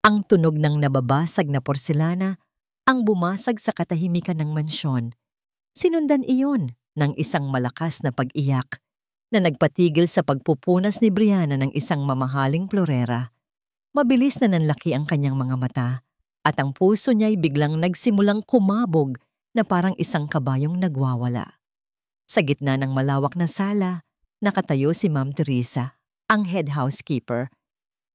Ang tunog ng nababasag na porselana ang bumasag sa katahimikan ng mansyon. Sinundan iyon ng isang malakas na pag-iyak na nagpatigil sa pagpupunas ni Brianna ng isang mamahaling florera. Mabilis na nanlaki ang kanyang mga mata at ang puso niya'y biglang nagsimulang kumabog na parang isang kabayong nagwawala. Sa gitna ng malawak na sala, nakatayo si Ma'am Teresa, ang head housekeeper,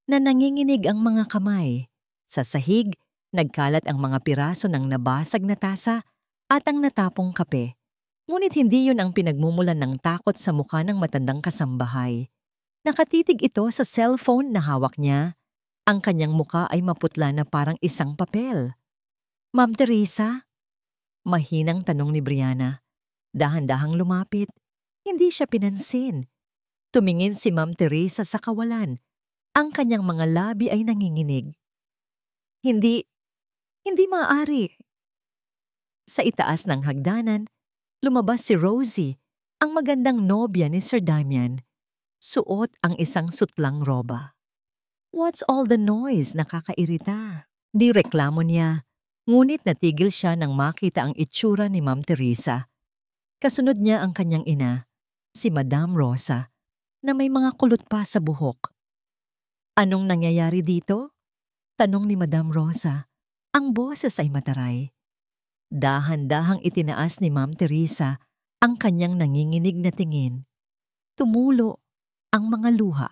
na nanginginig ang mga kamay. Sa sahig, nagkalat ang mga piraso ng nabasag na tasa at ang natapong kape. Ngunit hindi yun ang pinagmumulan ng takot sa mukha ng matandang kasambahay. Nakatitig ito sa cellphone na hawak niya. Ang kanyang muka ay maputla na parang isang papel. "Ma'am Teresa?" Mahinang tanong ni Brianna. Dahan-dahang lumapit. Hindi siya pinansin. Tumingin si Ma'am Teresa sa kawalan. Ang kanyang mga labi ay nanginginig. Hindi maaari." Sa itaas ng hagdanan, lumabas si Rosie, ang magandang nobya ni Sir Damian. Suot ang isang sutlang roba. "What's all the noise?" Nakakairita. Di reklamo niya, ngunit natigil siya nang makita ang itsura ni Ma'am Teresa. Kasunod niya ang kanyang ina, si Madam Rosa, na may mga kulot pa sa buhok. "Anong nangyayari dito?" tanong ni Madam Rosa. Ang boses ay mataray. Dahan-dahang itinaas ni Ma'am Teresa ang kanyang nanginginig na tingin. Tumulo ang mga luha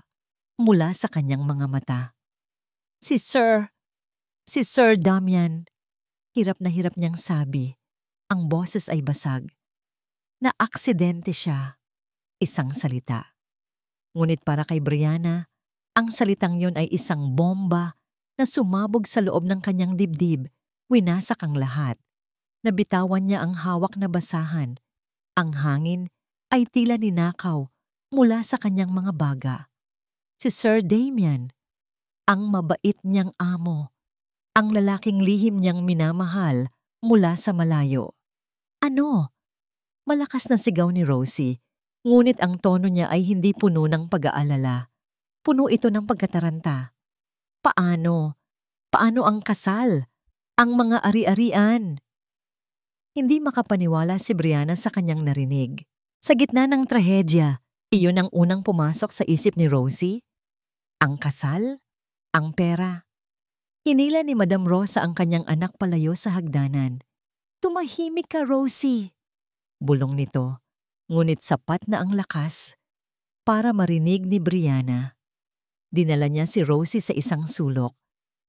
mula sa kanyang mga mata. Si Sir Damian," hirap na hirap niyang sabi. Ang boses ay basag. "Na-aksidente siya." Isang salita. Ngunit para kay Brianna, ang salitang yon ay isang bomba na sumabog sa loob ng kanyang dibdib. Winasak ang lahat. Nabitawan niya ang hawak na basahan. Ang hangin ay tila ninakaw mula sa kanyang mga baga. Si Sir Damian, ang mabait niyang amo, ang lalaking lihim niyang minamahal mula sa malayo. "Ano?" Malakas na sigaw ni Rosie, ngunit ang tono niya ay hindi puno ng pag-aalala. Puno ito ng pagkataranta. Paano ang kasal? Ang mga ari-arian?" Hindi makapaniwala si Brianna sa kanyang narinig. Sa gitna ng trahedya, iyon ang unang pumasok sa isip ni Rosie. Ang kasal? Ang pera? Hinila ni Madam Rosa ang kanyang anak palayo sa hagdanan. "Tumahimik ka, Rosie," bulong nito, ngunit sapat na ang lakas para marinig ni Brianna. Dinala niya si Rosie sa isang sulok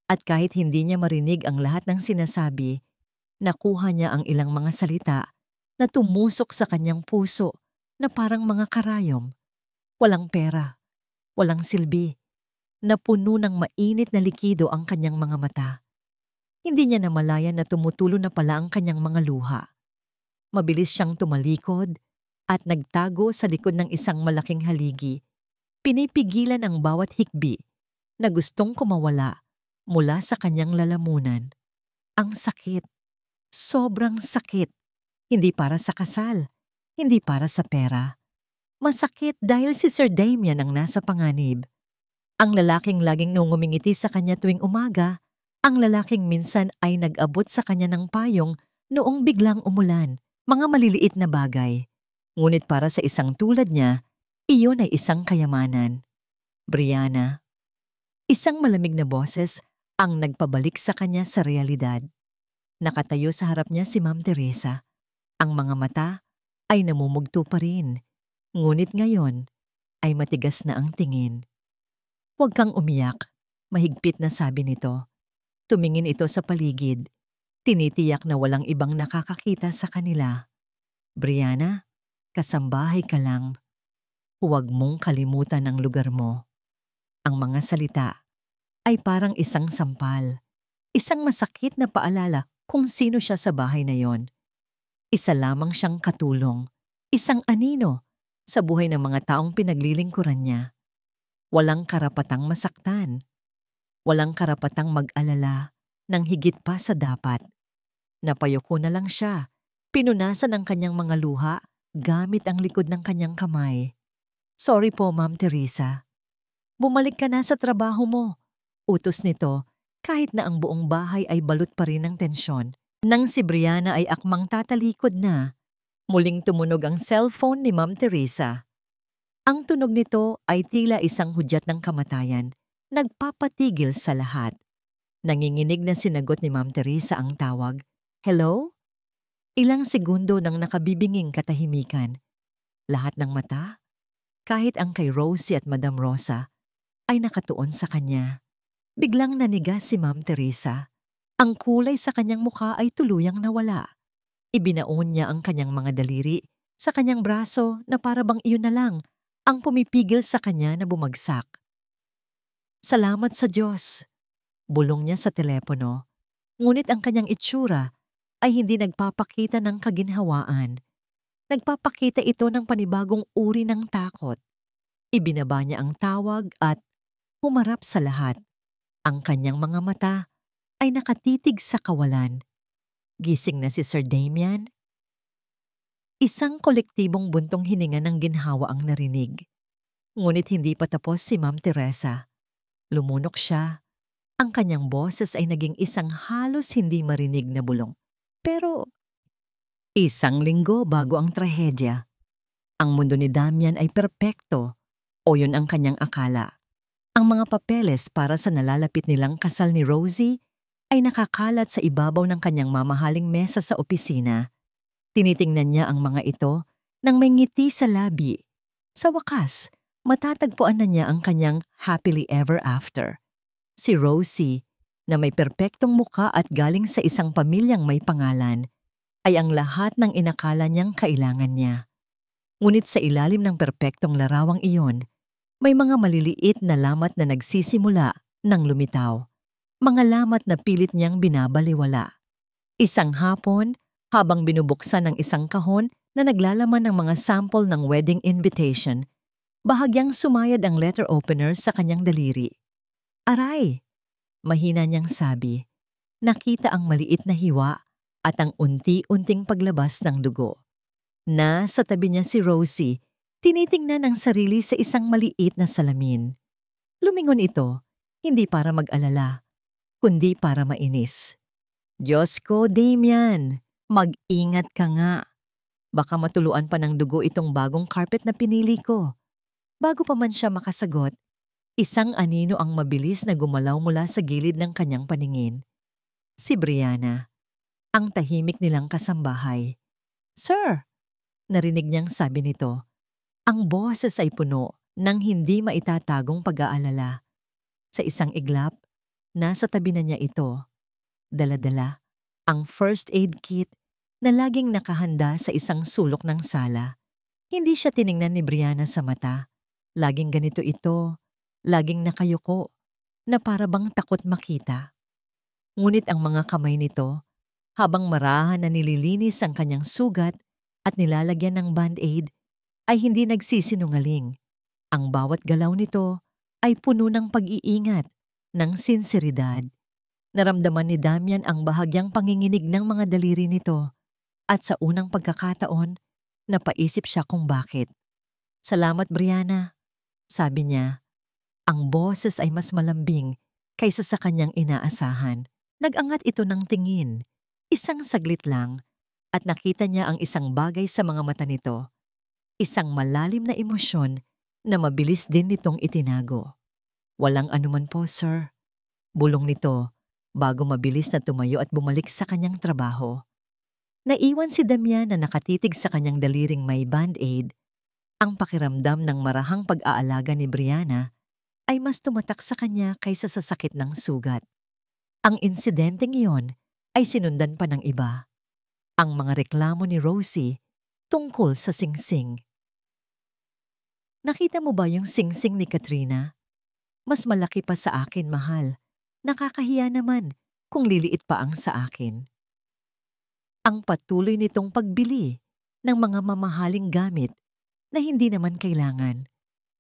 at kahit hindi niya marinig ang lahat ng sinasabi, nakuha niya ang ilang mga salita na tumusok sa kanyang puso na parang mga karayom. Walang pera, walang silbi, na puno ng mainit na likido ang kanyang mga mata. Hindi niya namalayan na tumutulo na pala ang kanyang mga luha. Mabilis siyang tumalikod at nagtago sa likod ng isang malaking haligi. Pinipigilan ang bawat hikbi na gustong kumawala mula sa kanyang lalamunan. Ang sakit. Sobrang sakit. Hindi para sa kasal. Hindi para sa pera. Masakit dahil si Sir Damian ang nasa panganib. Ang lalaking laging nungumingiti sa kanya tuwing umaga, ang lalaking minsan ay nag-abot sa kanya ng payong noong biglang umulan, mga maliliit na bagay. Ngunit para sa isang tulad niya, iyon ay isang kayamanan. Brianna. Isang malamig na boses ang nagpabalik sa kanya sa realidad. Nakatayo sa harap niya si Ma'am Teresa. Ang mga mata ay namumugto pa rin, ngunit ngayon ay matigas na ang tingin. "Huwag kang umiyak," mahigpit na sabi nito. Tumingin ito sa paligid. Tinitiyak na walang ibang nakakakita sa kanila. "Brianna, kasambahay ka lang. Huwag mong kalimutan ang lugar mo." Ang mga salita ay parang isang sampal. Isang masakit na paalala kung sino siya sa bahay na yon. Isa lamang siyang katulong. Isang anino sa buhay ng mga taong pinaglilingkuran niya. Walang karapatang masaktan. Walang karapatang mag-alala ng higit pa sa dapat. Napayuko na lang siya. Pinunasan ang kanyang mga luha gamit ang likod ng kanyang kamay. "Sorry po, Ma'am Teresa." "Bumalik ka na sa trabaho mo," utos nito kahit na ang buong bahay ay balot pa rin ng tensyon. Nang si Brianna ay akmang tatalikod na, muling tumunog ang cellphone ni Ma'am Teresa. Ang tunog nito ay tila isang hudyat ng kamatayan, nagpapatigil sa lahat. Nanginginig na sinagot ni Ma'am Teresa ang tawag. Hello? Ilang segundo nang nakabibinging katahimikan. Lahat ng mata, kahit ang kay Rosie at Madam Rosa, ay nakatuon sa kanya. Biglang nanigas si Ma'am Teresa. Ang kulay sa kanyang mukha ay tuluyang nawala. Ibinaon niya ang kanyang mga daliri sa kanyang braso na para bang iyon na lang ang pumipigil sa kanya na bumagsak. Salamat sa Diyos, bulong niya sa telepono. Ngunit ang kanyang itsura ay hindi nagpapakita ng kaginhawaan. Nagpapakita ito ng panibagong uri ng takot. Ibinaba niya ang tawag at humarap sa lahat. Ang kanyang mga mata ay nakatitig sa kawalan. Gising na si Sir Damian. Isang kolektibong buntong hininga ng ginhawa ang narinig. Ngunit hindi pa tapos si Ma'am Teresa. Lumunok siya. Ang kanyang boses ay naging isang halos hindi marinig na bulong. Pero, isang linggo bago ang trahedya. Ang mundo ni Damian ay perpekto, o yun ang kanyang akala. Ang mga papeles para sa nalalapit nilang kasal ni Rosie ay nakakalat sa ibabaw ng kanyang mamahaling mesa sa opisina. Tinitingnan niya ang mga ito nang may ngiti sa labi. Sa wakas, matatagpuan na niya ang kanyang happily ever after. Si Rosie, na may perpektong muka at galing sa isang pamilyang may pangalan, ay ang lahat ng inakala niyang kailangan niya. Ngunit sa ilalim ng perpektong larawang iyon, may mga maliliit na lamat na nagsisimula ng lumitaw. Mga lamat na pilit niyang binabaliwala. Isang hapon, habang binubuksan ng isang kahon na naglalaman ng mga sample ng wedding invitation, bahagyang sumayad ang letter opener sa kanyang daliri. Aray! Mahina niyang sabi. Nakita ang maliit na hiwa at ang unti-unting paglabas ng dugo. Sa tabi niya si Rosie, tinitingnan ang sarili sa isang maliit na salamin. Lumingon ito, hindi para mag-alala, kundi para mainis. Diyos ko, Damian! Mag-ingat ka nga. Baka matuluan pa ng dugo itong bagong carpet na pinili ko. Bago pa man siya makasagot, isang anino ang mabilis na gumalaw mula sa gilid ng kanyang paningin. Si Brianna, ang tahimik nilang kasambahay. Sir! Narinig niyang sabi nito. Ang boses ay puno ng hindi maitatagong pag-aalala. Sa isang iglap, nasa tabi na niya ito. Dala-dala ang first aid kit na laging nakahanda sa isang sulok ng sala. Hindi siya tiningnan ni Brianna sa mata. Laging ganito ito, laging nakayuko, na para bang takot makita. Ngunit ang mga kamay nito, habang marahan na nililinis ang kanyang sugat at nilalagyan ng band-aid, ay hindi nagsisinungaling. Ang bawat galaw nito ay puno ng pag-iingat, ng sinseridad. Naramdaman ni Damian ang bahagyang panginginig ng mga daliri nito. At sa unang pagkakataon, napaisip siya kung bakit. Salamat, Brianna, sabi niya. Ang boses ay mas malambing kaysa sa kanyang inaasahan. Nag-angat ito ng tingin, isang saglit lang, at nakita niya ang isang bagay sa mga mata nito. Isang malalim na emosyon na mabilis din nitong itinago. Walang anuman po, sir. Bulong nito bago mabilis na tumayo at bumalik sa kanyang trabaho. Naiwan si Damian na nakatitig sa kanyang daliring may band-aid. Ang pakiramdam ng marahang pag-aalaga ni Brianna ay mas tumatak sa kanya kaysa sa sakit ng sugat. Ang insidenteng iyon ay sinundan pa ng iba. Ang mga reklamo ni Rosie tungkol sa singsing. Nakita mo ba yung singsing ni Katrina? Mas malaki pa sa akin, mahal. Nakakahiya naman kung liliit pa ang sa akin. Ang patuloy nitong pagbili ng mga mamahaling gamit na hindi naman kailangan.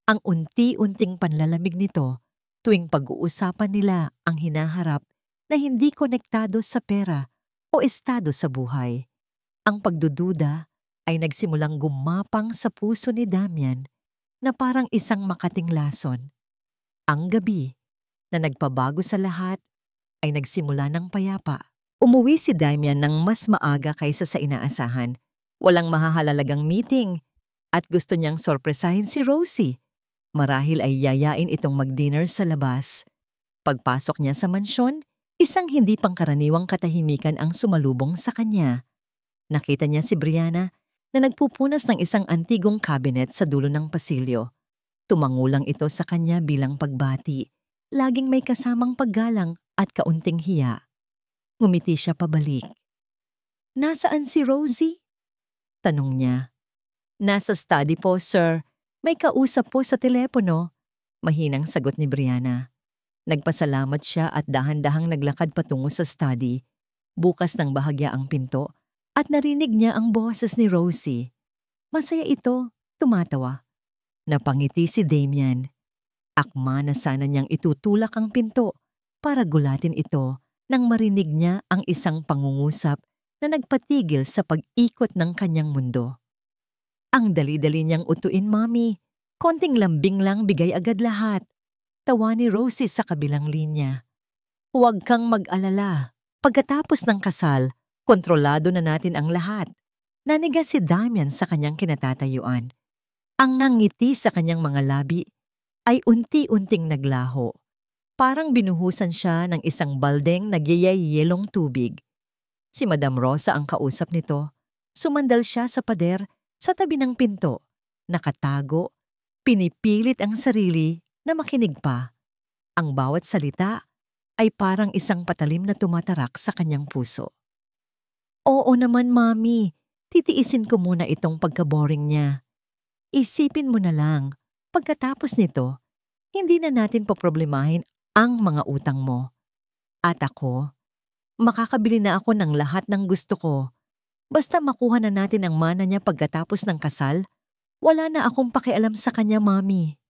Ang unti-unting panlalamig nito tuwing pag-uusapan nila ang hinaharap na hindi konektado sa pera o estado sa buhay. Ang pagdududa ay nagsimulang gumapang sa puso ni Damian na parang isang makating lason. Ang gabi na nagpabago sa lahat ay nagsimula ng payapa. Umuwi si Damian ng mas maaga kaysa sa inaasahan. Walang mahahalalagang meeting at gusto niyang sorpresahin si Rosie. Marahil ay yayain itong mag-dinner sa labas. Pagpasok niya sa mansyon, isang hindi pangkaraniwang katahimikan ang sumalubong sa kanya. Nakita niya si Brianna na nagpupunas ng isang antigong cabinet sa dulo ng pasilyo. Tumangulang ito sa kanya bilang pagbati. Laging may kasamang paggalang at kaunting hiya. Ngumiti siya pabalik. "Nasaan si Rosie?" tanong niya. "Nasa study po, sir. May kausap po sa telepono," mahinang sagot ni Brianna. Nagpasalamat siya at dahan-dahang naglakad patungo sa study. Bukas ng bahagya ang pinto at narinig niya ang boses ni Rosie. Masaya ito, tumatawa. Napangiti si Damian. Akma na sana niyang itutulak ang pinto para gulatin ito nang marinig niya ang isang pangungusap na nagpatigil sa pag-ikot ng kanyang mundo. "Ang dali-dali niyang utuin, Mommy. Konting lambing lang bigay agad lahat," tawa ni Rosie sa kabilang linya. "Huwag kang mag-alala. Pagkatapos ng kasal, kontrolado na natin ang lahat." Naniga si Damian sa kanyang kinatatayuan. Ang nangiti sa kanyang mga labi ay unti-unting naglaho. Parang binuhusan siya ng isang baldeng nagyayayelong tubig. Si Madam Rosa ang kausap nito. Sumandal siya sa pader sa tabi ng pinto. Nakatago, pinipilit ang sarili na makinig pa. Ang bawat salita ay parang isang patalim na tumatarak sa kanyang puso. "Oo naman, Mommy. Titiisin ko muna itong pagka-boring niya. Isipin mo na lang, pagkatapos nito, hindi na natin poproblemahin ang mga utang mo. At ako, makakabili na ako ng lahat ng gusto ko. Basta makuha na natin ang mana niya pagkatapos ng kasal, wala na akong pakialam sa kanya, Mommy."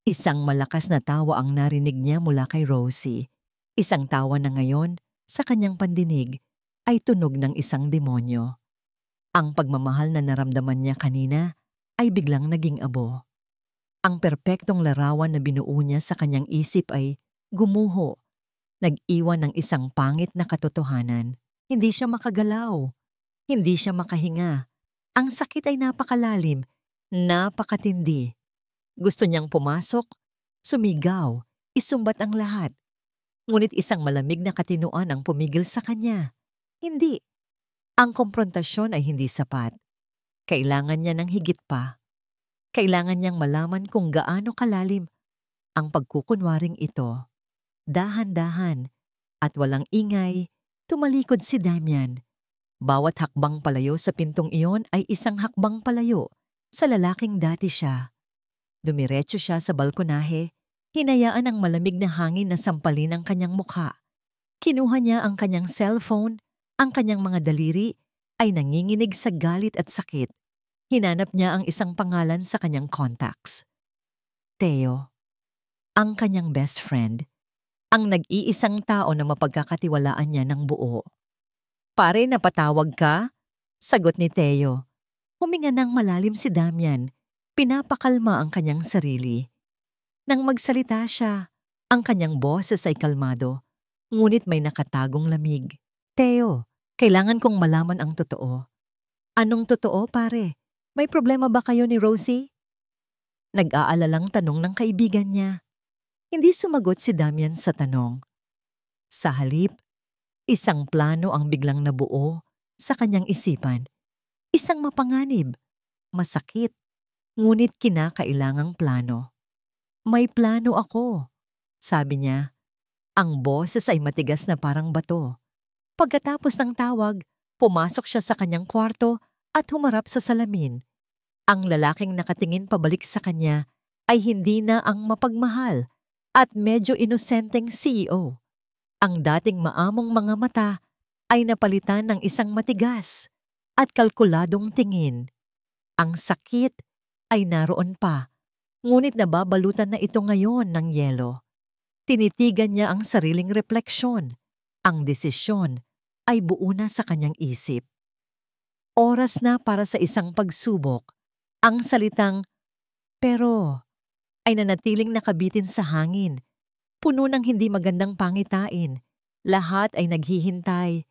Isang malakas na tawa ang narinig niya mula kay Rosie. Isang tawa na ngayon, sa kanyang pandinig, ay tunog ng isang demonyo. Ang pagmamahal na naramdaman niya kanina ay biglang naging abo. Ang perpektong larawan na binuo niya sa kanyang isip ay gumuho. Nag-iwan ng isang pangit na katotohanan. Hindi siya makagalaw. Hindi siya makahinga. Ang sakit ay napakalalim, napakatindi. Gusto niyang pumasok, sumigaw, isumbat ang lahat. Ngunit isang malamig na katinoan ang pumigil sa kanya. Hindi. Ang komprontasyon ay hindi sapat. Kailangan niya ng higit pa. Kailangan niyang malaman kung gaano kalalim ang pagkukunwaring ito. Dahan-dahan at walang ingay, tumalikod si Damian. Bawat hakbang palayo sa pintong iyon ay isang hakbang palayo sa lalaking dati siya. Dumiretso siya sa balkonahe, hinayaan ang malamig na hangin na sampalin ang kanyang mukha. Kinuha niya ang kanyang cellphone, ang kanyang mga daliri ay nanginginig sa galit at sakit. Hinanap niya ang isang pangalan sa kanyang contacts. Theo, ang kanyang best friend, ang nag-iisang tao na mapagkakatiwalaan niya ng buo. "Pare, napatawag ka?" sagot ni Theo. Huminga ng malalim si Damian, pinapakalma ang kanyang sarili. Nang magsalita siya, ang kanyang boses ay kalmado, ngunit may nakatagong lamig. "Theo, kailangan kong malaman ang totoo." "Anong totoo, pare? May problema ba kayo ni Rosie?" Nag-aalalang tanong ng kaibigan niya. Hindi sumagot si Damian sa tanong. Sa halip, isang plano ang biglang nabuo sa kanyang isipan. Isang mapanganib, masakit, ngunit kinakailangang plano. "May plano ako," sabi niya. Ang boses ay matigas na parang bato. Pagkatapos ng tawag, pumasok siya sa kanyang kwarto at humarap sa salamin. Ang lalaking nakatingin pabalik sa kanya ay hindi na ang mapagmahal at medyo inosenteng CEO. Ang dating maamong mga mata ay napalitan ng isang matigas at kalkuladong tingin. Ang sakit ay naroon pa, ngunit nababalutan na ito ngayon ng yelo. Tinitigan niya ang sariling refleksyon. Ang desisyon ay buo na sa kanyang isip. Oras na para sa isang pagsubok. Ang salitang, "pero," ay nanatiling nakabitin sa hangin, puno ng hindi magandang pangitain. Lahat ay naghihintay.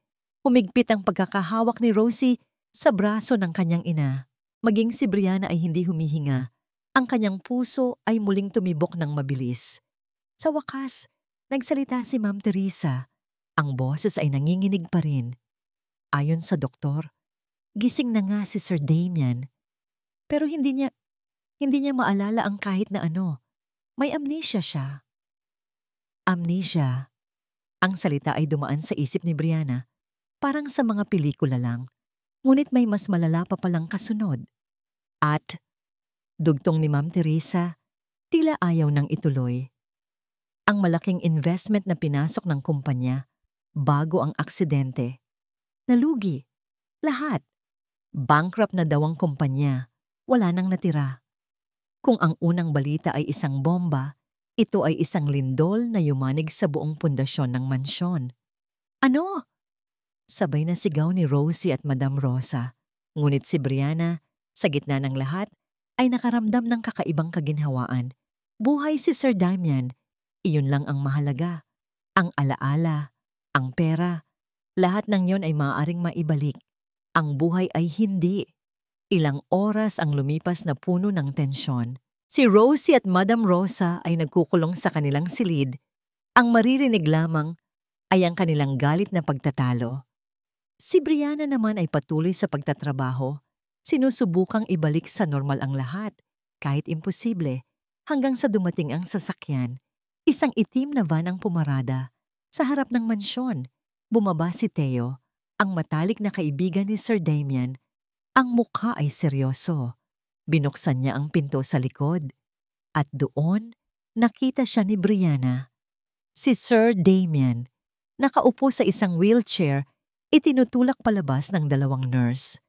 Humigpit ang pagkakahawak ni Rosie sa braso ng kanyang ina. Maging si Brianna ay hindi humihinga. Ang kanyang puso ay muling tumibok ng mabilis. Sa wakas, nagsalita si Ma'am Teresa. Ang boses ay nanginginig pa rin. Ayon sa doktor, gising na nga si Sir Damian. Pero hindi niya maalala ang kahit na ano. May amnesia siya. Amnesia. Ang salita ay dumaan sa isip ni Brianna. Parang sa mga pelikula lang. Ngunit may mas malala pa palang kasunod. At, dugtong ni Ma'am Teresa, tila ayaw nang ituloy. Ang malaking investment na pinasok ng kumpanya bago ang aksidente. Nalugi. Lahat. Bankrupt na daw ang kumpanya. Wala nang natira. Kung ang unang balita ay isang bomba, ito ay isang lindol na yumanig sa buong pundasyon ng mansyon. Ano? Sabay na sigaw ni Rosie at Madam Rosa. Ngunit si Brianna, sa gitna ng lahat, ay nakaramdam ng kakaibang kaginhawaan. Buhay si Sir Damian. Iyon lang ang mahalaga. Ang alaala, ang pera, lahat ng yon ay maaaring maibalik. Ang buhay ay hindi. Ilang oras ang lumipas na puno ng tensyon. Si Rosie at Madam Rosa ay nagkukulong sa kanilang silid. Ang maririnig lamang ay ang kanilang galit na pagtatalo. Si Brianna naman ay patuloy sa pagtatrabaho. Sinusubukang ibalik sa normal ang lahat, kahit imposible, hanggang sa dumating ang sasakyan. Isang itim na van ang pumarada. Sa harap ng mansyon, bumaba si Theo, ang matalik na kaibigan ni Sir Damian. Ang mukha ay seryoso. Binuksan niya ang pinto sa likod. At doon, nakita siya ni Brianna. Si Sir Damian, nakaupo sa isang wheelchair, itinutulak palabas ng dalawang nurse.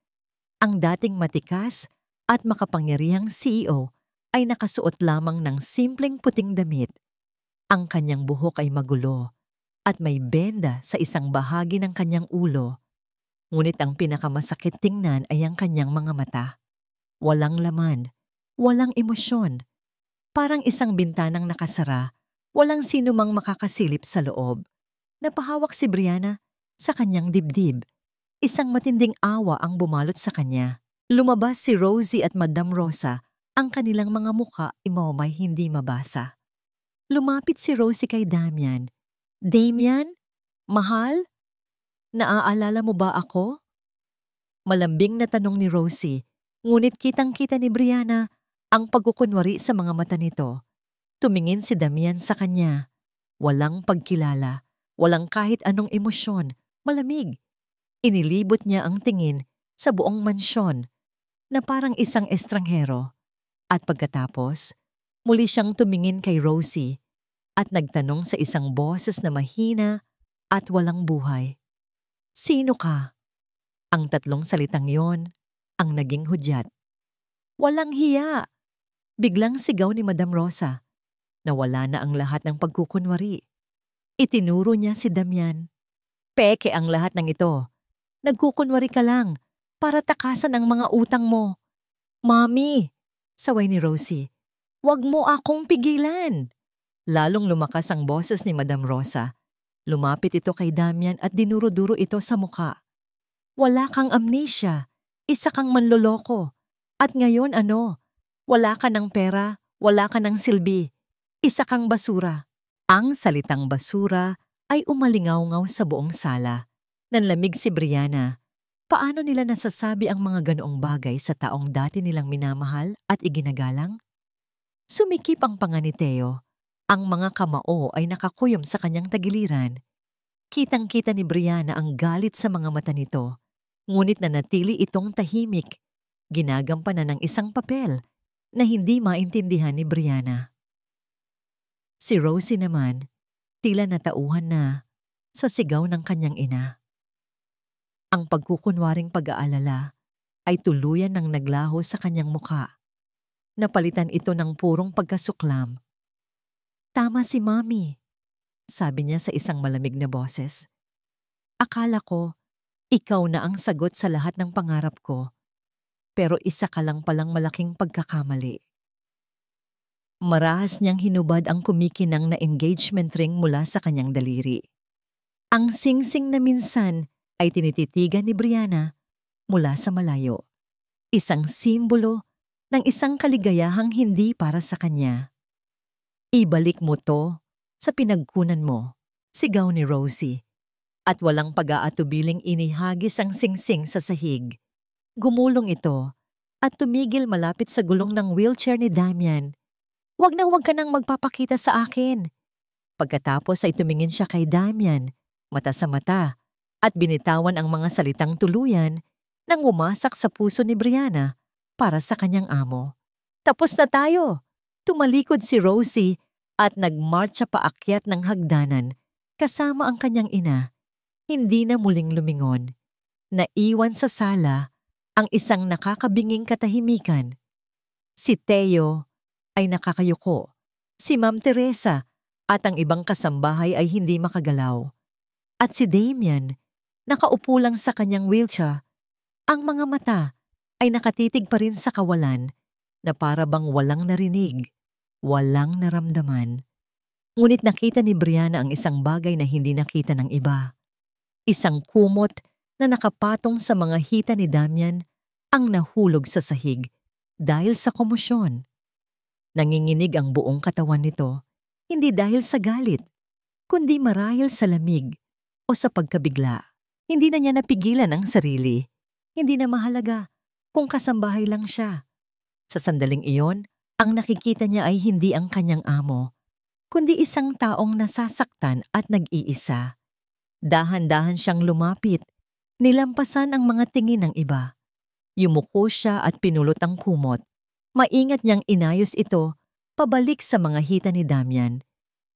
Ang dating matikas at makapangyarihang CEO ay nakasuot lamang ng simpleng puting damit. Ang kanyang buhok ay magulo at may benda sa isang bahagi ng kanyang ulo. Ngunit ang pinakamasakit tingnan ay ang kanyang mga mata. Walang laman, walang emosyon. Parang isang bintanang nakasara, walang sino mang makakasilip sa loob. Napahawak si Brianna sa kanyang dibdib. Isang matinding awa ang bumalot sa kanya. Lumabas si Rosie at Madam Rosa, ang kanilang mga mukha imomay hindi mabasa. Lumapit si Rosie kay Damian. Damian? Mahal? Naaalala mo ba ako? Malambing na tanong ni Rosie, ngunit kitang-kita ni Brianna ang pagkukunwari sa mga mata nito. Tumingin si Damian sa kanya. Walang pagkilala, walang kahit anong emosyon, malamig. Inilibot niya ang tingin sa buong mansyon na parang isang estranghero. At pagkatapos, muli siyang tumingin kay Rosie at nagtanong sa isang boses na mahina at walang buhay. Sino ka? Ang tatlong salitang yon ang naging hudyat. Walang hiya! Biglang sigaw ni Madam Rosa. Nawala na ang lahat ng pagkukunwari. Itinuro niya si Damian. Peke ang lahat ng ito. Nagkukunwari ka lang para takasan ang mga utang mo. Mami! Saway ni Rosie. Huwag mo akong pigilan! Lalong lumakas ang boses ni Madam Rosa. Lumapit ito kay Damian at dinuro-duro ito sa mukha. Wala kang amnesia. Isa kang manloloko. At ngayon ano? Wala ka ng pera, wala ka ng silbi. Isa kang basura. Ang salitang basura ay umalingaw-ngaw sa buong sala. Nanlamig si Brianna. Paano nila nasasabi ang mga ganoong bagay sa taong dati nilang minamahal at iginagalang? Sumikip ang panga ni Theo. Ang mga kamao ay nakakuyom sa kanyang tagiliran. Kitang-kita ni Brianna ang galit sa mga mata nito. Ngunit nanatili itong tahimik. Ginagampanan ng isang papel na hindi maintindihan ni Brianna. Si Rosie naman, tila natauhan na sa sigaw ng kanyang ina. Ang pagkukunwaring pag-aalala ay tuluyan ng naglaho sa kanyang mukha. Napalitan ito ng purong pagkasuklam. Tama si Mami, sabi niya sa isang malamig na boses. Akala ko, ikaw na ang sagot sa lahat ng pangarap ko. Pero isa ka lang palang malaking pagkakamali. Marahas niyang hinubad ang kumikinang na engagement ring mula sa kanyang daliri. Ang singsing na minsan ay tinititigan ni Brianna mula sa malayo. Isang simbolo ng isang kaligayahang hindi para sa kanya. Ibalik mo to sa pinagkunan mo, sigaw ni Rosie. At walang pag-aatubiling inihagis ang singsing sa sahig. Gumulong ito at tumigil malapit sa gulong ng wheelchair ni Damian. Huwag ka nang magpapakita sa akin. Pagkatapos ay tumingin siya kay Damian, mata sa mata, at binitawan ang mga salitang tuluyan nang umasak sa puso ni Brianna para sa kanyang amo. Tapos na tayo! Tumalikod si Rosie at nagmarcha paakyat ng hagdanan kasama ang kanyang ina. Hindi na muling lumingon. Naiwan sa sala ang isang nakakabinging katahimikan. Si Teo ay nakakayuko. Si Ma'am Teresa at ang ibang kasambahay ay hindi makagalaw. At si Damian, nakaupo lang sa kanyang wheelchair. Ang mga mata ay nakatitig pa rin sa kawalan na para bang walang narinig, walang naramdaman. Ngunit nakita ni Brianna ang isang bagay na hindi nakita ng iba. Isang kumot na nakapatong sa mga hita ni Damian ang nahulog sa sahig dahil sa komosyon. Nanginginig ang buong katawan nito, hindi dahil sa galit, kundi marahil sa lamig o sa pagkabigla. Hindi na niya napigilan ang sarili. Hindi na mahalaga kung kasambahay lang siya. Sa sandaling iyon, ang nakikita niya ay hindi ang kanyang amo, kundi isang taong nasasaktan at nag-iisa. Dahan-dahan siyang lumapit, nilampasan ang mga tingin ng iba. Yumuko siya at pinulot ang kumot. Maingat niyang inayos ito pabalik sa mga hita ni Damian.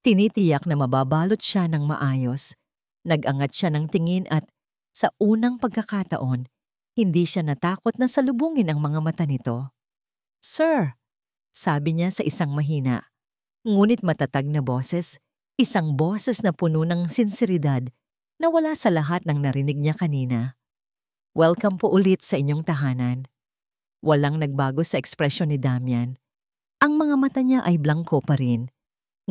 Tinitiyak na mababalot siya ng maayos. Nag-angat siya ng tingin at sa unang pagkakataon, hindi siya natakot na salubungin ang mga mata nito. "Sir," sabi niya sa isang mahina, ngunit matatag na boses, isang boses na puno ng sinseridad na wala sa lahat ng narinig niya kanina. "Welcome po ulit sa inyong tahanan." Walang nagbago sa ekspresyon ni Damian. Ang mga mata niya ay blangko pa rin,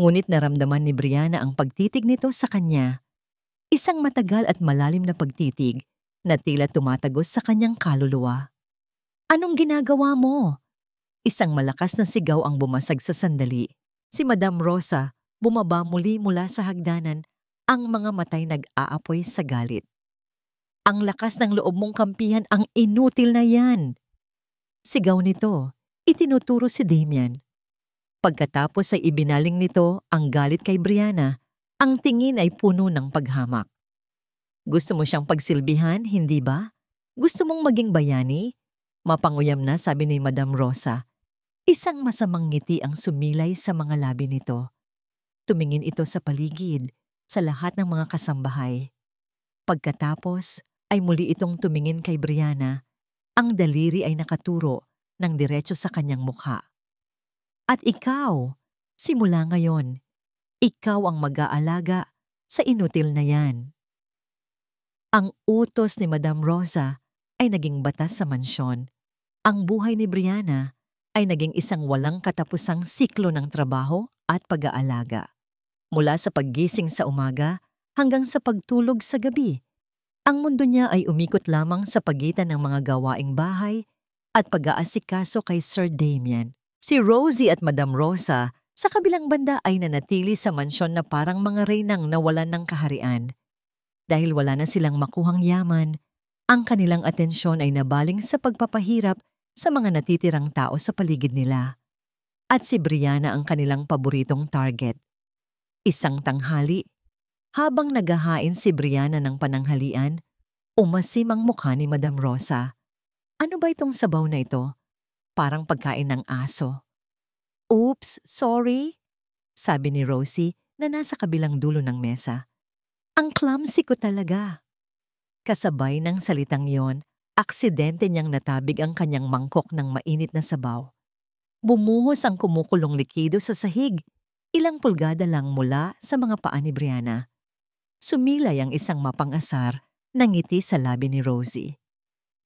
ngunit naramdaman ni Brianna ang pagtitig nito sa kanya. Isang matagal at malalim na pagtitig na tila tumatagos sa kanyang kaluluwa. "Anong ginagawa mo?" Isang malakas na sigaw ang bumasag sa sandali. Si Madam Rosa bumaba muli mula sa hagdanan, ang mga matay nag-aapoy sa galit. "Ang lakas ng loob mong kampihan, ang inutil na yan!" Sigaw nito, itinuturo si Damian. Pagkatapos ay ibinaling nito ang galit kay Brianna. Ang tingin ay puno ng paghamak. "Gusto mo siyang pagsilbihan, hindi ba? Gusto mong maging bayani?" Mapanguyam na sabi ni Madam Rosa. Isang masamang ngiti ang sumilay sa mga labi nito. Tumingin ito sa paligid, sa lahat ng mga kasambahay. Pagkatapos ay muli itong tumingin kay Brianna. Ang daliri ay nakaturo ng diretso sa kanyang mukha. "At ikaw, simula ngayon, ikaw ang mag-aalaga sa inutil na yan." Ang utos ni Madam Rosa ay naging batas sa mansyon. Ang buhay ni Brianna ay naging isang walang katapusang siklo ng trabaho at pag-aalaga. Mula sa paggising sa umaga hanggang sa pagtulog sa gabi, ang mundo niya ay umikot lamang sa pagitan ng mga gawaing bahay at pag-aasikaso kay Sir Damian. Si Rosie at Madam Rosa sa kabilang banda ay nanatili sa mansyon na parang mga reynang nawalan ng kaharian. Dahil wala na silang makuhang yaman, ang kanilang atensyon ay nabaling sa pagpapahirap sa mga natitirang tao sa paligid nila. At si Brianna ang kanilang paboritong target. Isang tanghali, habang naghahain si Brianna ng pananghalian, umasim ang mukha ni Madam Rosa. "Ano ba itong sabaw na ito? Parang pagkain ng aso." "Oops, sorry," sabi ni Rosie na nasa kabilang dulo ng mesa. "Ang clumsy ko talaga." Kasabay ng salitang yon, aksidente niyang natabig ang kanyang mangkok ng mainit na sabaw. Bumuhos ang kumukulong likido sa sahig, ilang pulgada lang mula sa mga paa ni Brianna. Sumilay ang isang mapang-asar na ngiti sa labi ni Rosie.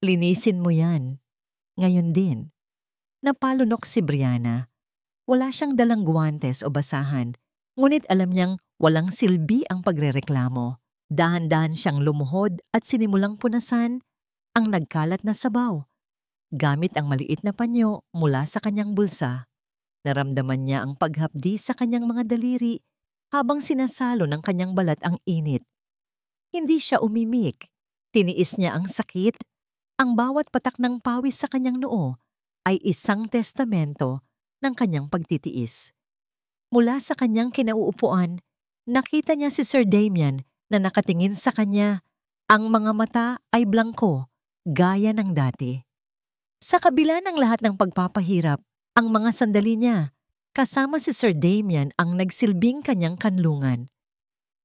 "Linisin mo yan. Ngayon din." Napalunok si Brianna. Wala siyang dalang guwantes o basahan, ngunit alam niyang walang silbi ang pagrereklamo. Dahan-dahan siyang lumuhod at sinimulang punasan ang nagkalat na sabaw. Gamit ang maliit na panyo mula sa kanyang bulsa, naramdaman niya ang paghapdi sa kanyang mga daliri habang sinasalo ng kanyang balat ang init. Hindi siya umimik. Tiniis niya ang sakit. Ang bawat patak ng pawis sa kanyang noo ay isang testamento ng kanyang pagtitiis. Mula sa kanyang kinauupuan, nakita niya si Sir Damien na nakatingin sa kanya. Ang mga mata ay blangko, gaya ng dati. Sa kabila ng lahat ng pagpapahirap, ang mga sandali niya, kasama si Sir Damien ang nagsilbing kanyang kanlungan.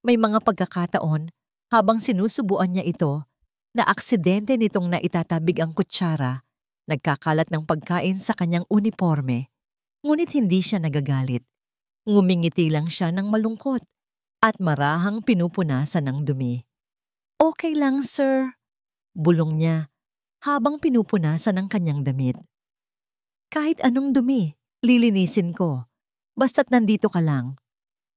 May mga pagkakataon, habang sinusubuan niya ito, na aksidente nitong naitatabig ang kutsara, nagkakalat ng pagkain sa kanyang uniforme. Ngunit hindi siya nagagalit. Ngumingiti lang siya ng malungkot at marahang pinupunasan ng dumi. "Okay lang, sir," bulong niya habang pinupunasan ang kanyang damit. "Kahit anong dumi, lilinisin ko. Basta't nandito ka lang."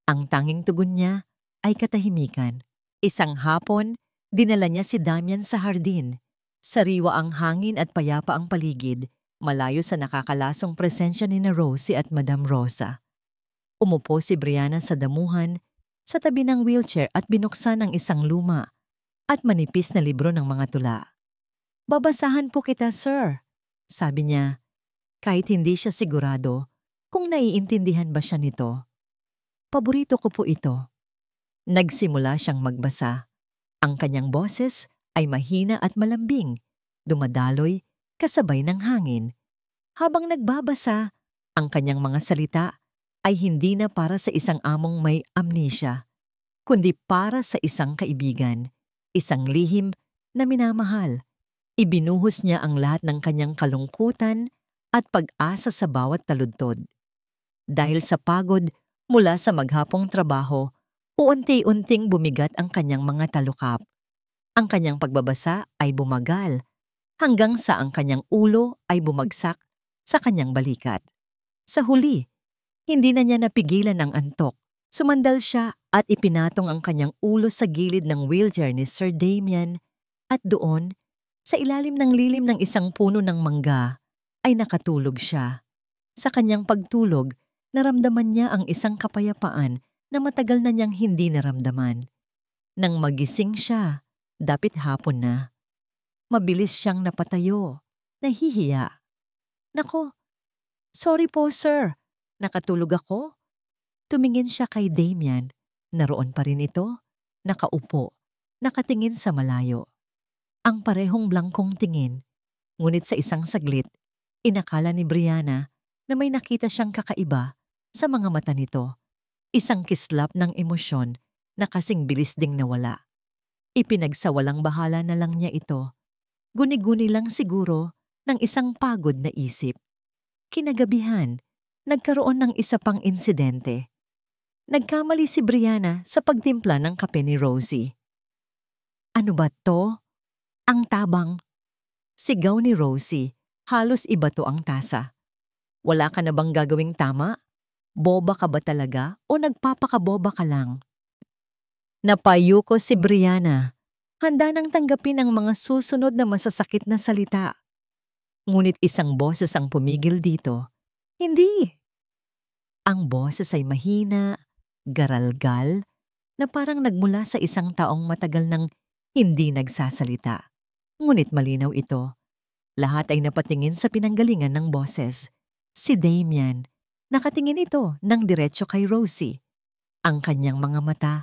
Ang tanging tugon niya ay katahimikan. Isang hapon, dinala niya si Damian sa hardin. Sariwa ang hangin at payapa ang paligid, malayo sa nakakalasong presensya ni na Rosie at Madam Rosa. Umupo si Brianna sa damuhan, sa tabi ng wheelchair at binuksan ang isang luma at manipis na libro ng mga tula. "Babasahan po kita, sir," sabi niya, kahit hindi siya sigurado kung naiintindihan ba siya nito. "Paborito ko po ito." Nagsimula siyang magbasa. Ang kanyang boses ay mahina at malambing, dumadaloy kasabay ng hangin. Habang nagbabasa, ang kanyang mga salita ay hindi na para sa isang among may amnesia, kundi para sa isang kaibigan, isang lihim na minamahal. Ibinuhos niya ang lahat ng kanyang kalungkutan at pag-asa sa bawat taludtod. Dahil sa pagod mula sa maghapong trabaho, unti-unting bumigat ang kanyang mga talukap. Ang kanyang pagbabasa ay bumagal hanggang sa ang kanyang ulo ay bumagsak sa kanyang balikat. Sa huli, hindi na niya napigilan ang antok. Sumandal siya at ipinatong ang kanyang ulo sa gilid ng wheelchair ni Sir Damien at doon, sa ilalim ng lilim ng isang puno ng mangga, ay nakatulog siya. Sa kanyang pagtulog, naramdaman niya ang isang kapayapaan na matagal na niyang hindi naramdaman. Nang magising siya, dapit hapon na. Mabilis siyang napatayo, nahihiya. "Nako, sorry po sir, nakatulog ako?" Tumingin siya kay Damien. Naroon pa rin ito, nakaupo, nakatingin sa malayo. Ang parehong blangkong tingin, ngunit sa isang saglit, inakala ni Brianna na may nakita siyang kakaiba sa mga mata nito. Isang kislap ng emosyon na kasing bilis ding nawala. Ipinagsawalang bahala na lang niya ito. Guni-guni lang siguro ng isang pagod na isip. Kinagabihan, nagkaroon ng isa pang insidente. Nagkamali si Brianna sa pagtimpla ng kape ni Rosie. "Ano ba to? Ang tabang!" Sigaw ni Rosie, halos ibato ang tasa. "Wala ka na bang gagawing tama? Boba ka ba talaga o nagpapakaboba ka lang?" Napayuko si Brianna, handa nang tanggapin ang mga susunod na masasakit na salita. Ngunit isang boses ang pumigil dito. "Hindi!" Ang boses ay mahina, garalgal, na parang nagmula sa isang taong matagal nang hindi nagsasalita. Ngunit malinaw ito. Lahat ay napatingin sa pinanggalingan ng boses. Si Damien. Nakatingin ito ng diretso kay Rosie. Ang kanyang mga mata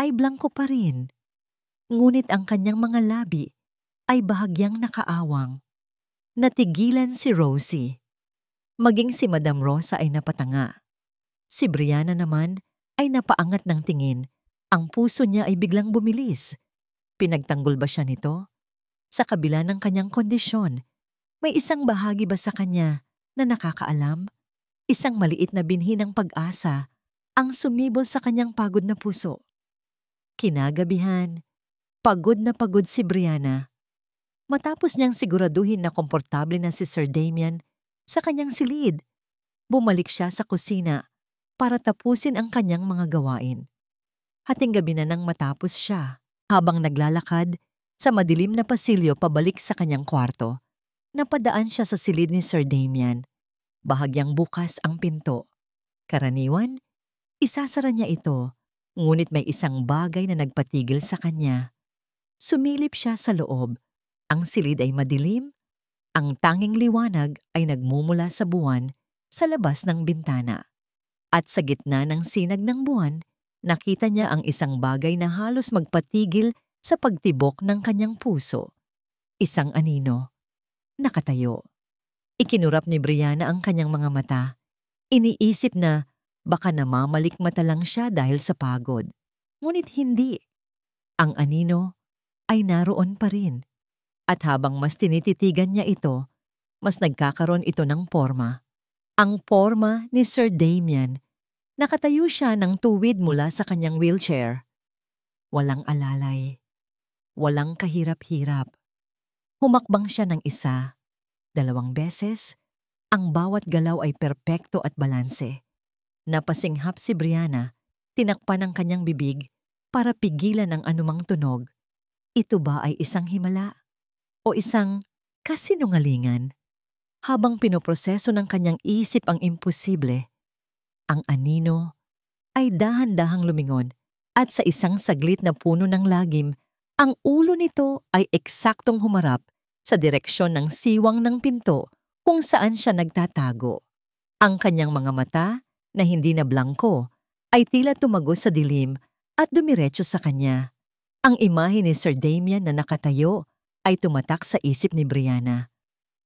ay blangko pa rin. Ngunit ang kanyang mga labi ay bahagyang nakaawang. Natigilan si Rosie. Maging si Madam Rosa ay napatanga. Si Brianna naman ay napaangat ng tingin. Ang puso niya ay biglang bumilis. Pinagtanggol ba siya nito? Sa kabila ng kanyang kondisyon, may isang bahagi ba sa kanya na nakakaalam? Isang maliit na binhi ng pag-asa ang sumibol sa kanyang pagod na puso. Kinagabihan, pagod na pagod si Brianna. Matapos niyang siguraduhin na komportable na si Sir Damien sa kanyang silid, bumalik siya sa kusina para tapusin ang kanyang mga gawain. Hating gabi na nang matapos siya. Habang naglalakad sa madilim na pasilyo pabalik sa kanyang kwarto, napadaan siya sa silid ni Sir Damian. Bahagyang bukas ang pinto. Karaniwan, isasara niya ito, ngunit may isang bagay na nagpatigil sa kanya. Sumilip siya sa loob. Ang silid ay madilim. Ang tanging liwanag ay nagmumula sa buwan sa labas ng bintana. At sa gitna ng sinag ng buwan, nakita niya ang isang bagay na halos magpatigil sa pagtibok ng kanyang puso. Isang anino. Nakatayo. Ikinurap ni Brianna ang kanyang mga mata. Iniisip na baka namamalikmata lang siya dahil sa pagod. Ngunit hindi. Ang anino ay naroon pa rin. At habang mas tinititigan niya ito, mas nagkakaroon ito ng porma. Ang porma ni Sir Damian. Nakatayo siya ng tuwid mula sa kanyang wheelchair. Walang alalay. Walang kahirap-hirap. Humakbang siya ng 1, 2 beses. Ang bawat galaw ay perpekto at balanse. Napasinghap si Brianna, tinakpan ang kanyang bibig para pigilan ang anumang tunog. Ito ba ay isang himala? O isang kasinungalingan? Habang pinoproseso ng kanyang isip ang imposible, ang anino ay dahan-dahang lumingon at sa isang saglit na puno ng lagim, ang ulo nito ay eksaktong humarap sa direksyon ng siwang ng pinto kung saan siya nagtatago. Ang kanyang mga mata, na hindi na blangko, ay tila tumagos sa dilim at dumiretso sa kanya. Ang imahe ni Sir Damian na nakatayo ay tumatak sa isip ni Brianna.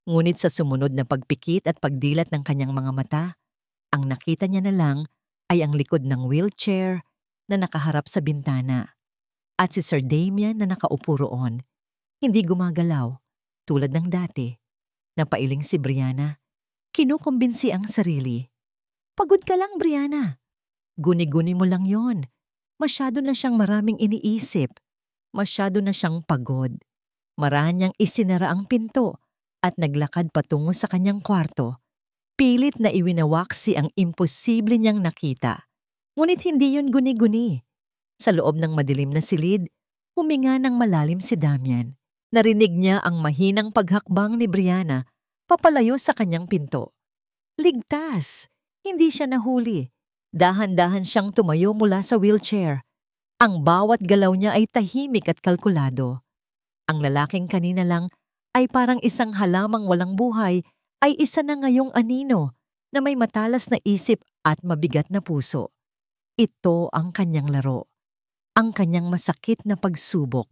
Ngunit sa sumunod na pagpikit at pagdilat ng kanyang mga mata, ang nakita niya na lang ay ang likod ng wheelchair na nakaharap sa bintana. At si Sir Damian na nakaupo roon, hindi gumagalaw, tulad ng dati. Napailing si Brianna. Kinukumbinsi ang sarili. Pagod ka lang, Brianna. Guni-guni mo lang yon. Masyado na siyang maraming iniisip. Masyado na siyang pagod. Marahan niyang isinara ang pinto at naglakad patungo sa kanyang kwarto. Pilit na iwinawaksi ang imposible niyang nakita. Ngunit hindi yun guni-guni. Sa loob ng madilim na silid, huminga ng malalim si Damian. Narinig niya ang mahinang paghakbang ni Brianna papalayo sa kanyang pinto. Ligtas! Hindi siya nahuli. Dahan-dahan siyang tumayo mula sa wheelchair. Ang bawat galaw niya ay tahimik at kalkulado. Ang lalaking kanina lang ay parang isang halamang walang buhay ay isa na ngayong anino na may matalas na isip at mabigat na puso. Ito ang kanyang laro, ang kanyang masakit na pagsubok,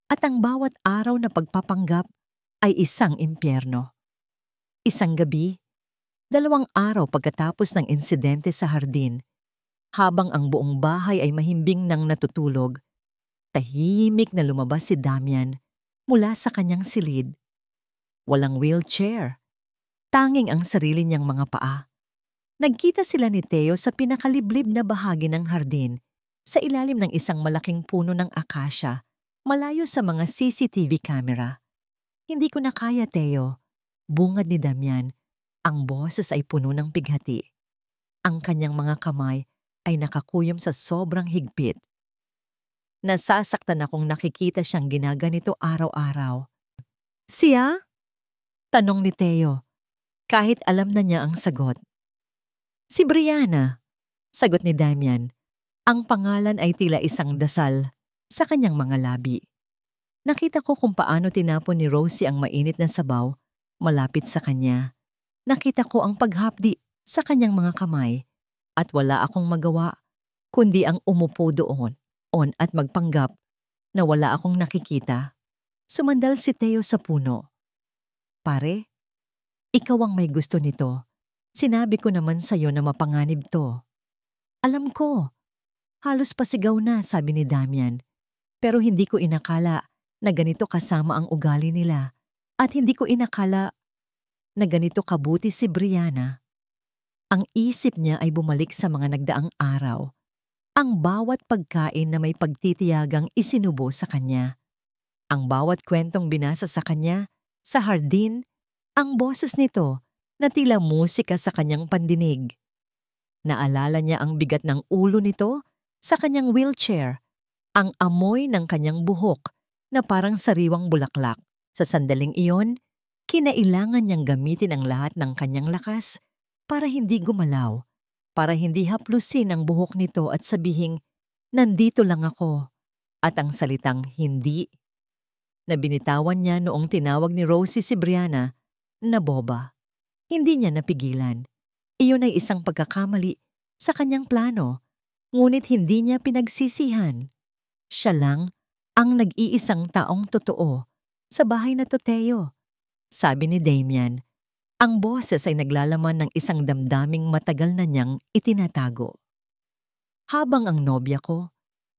at ang bawat araw na pagpapanggap ay isang impyerno. Isang gabi, 2 araw pagkatapos ng insidente sa hardin, habang ang buong bahay ay mahimbing nang natutulog, tahimik na lumabas si Damian mula sa kanyang silid. Walang wheelchair. Tanging ang sarili niyang mga paa. Nagkita sila ni Theo sa pinakaliblib na bahagi ng hardin, sa ilalim ng isang malaking puno ng akasya, malayo sa mga CCTV camera. Hindi ko na kaya, Theo. Bungad ni Damian. Ang boses ay puno ng pighati. Ang kanyang mga kamay ay nakakuyom sa sobrang higpit. Nasasaktan akong nakikita siyang ginaganito araw-araw. Siya? Tanong ni Theo. Kahit alam na niya ang sagot. Si Brianna, sagot ni Damian. Ang pangalan ay tila isang dasal sa kanyang mga labi. Nakita ko kung paano tinapon ni Rosie ang mainit na sabaw malapit sa kanya. Nakita ko ang paghapdi sa kanyang mga kamay at wala akong magawa kundi ang umupo doon at magpanggap na wala akong nakikita. Sumandal si Theo sa puno. Pare, ikaw ang may gusto nito. Sinabi ko naman sa'yo na mapanganib to. Alam ko. Halos pasigaw na, sabi ni Damian. Pero hindi ko inakala na ganito kasama ang ugali nila. At hindi ko inakala na ganito kabuti si Brianna. Ang isip niya ay bumalik sa mga nagdaang araw. Ang bawat pagkain na may pagtitiyagang isinubo sa kanya. Ang bawat kwentong binasa sa kanya, sa hardin, ang boses nito na tila musika sa kanyang pandinig. Naalala niya ang bigat ng ulo nito sa kanyang wheelchair Ang amoy ng kanyang buhok na parang sariwang bulaklak. Sa sandaling iyon, kinailangan niyang gamitin ang lahat ng kanyang lakas para hindi gumalaw, para hindi haplusin ang buhok nito at sabihing, "Nandito lang ako." At ang salitang "hindi" na binitawan niya noong tinawag ni Rosie si Brianna na boba. Hindi niya napigilan. Iyon ay isang pagkakamali sa kanyang plano, ngunit hindi niya pinagsisihan. Siya lang ang nag-iisang taong totoo sa bahay na to, Teo. Sabi ni Damian, ang boses ay naglalaman ng isang damdaming matagal na niyang itinatago. Habang ang nobya ko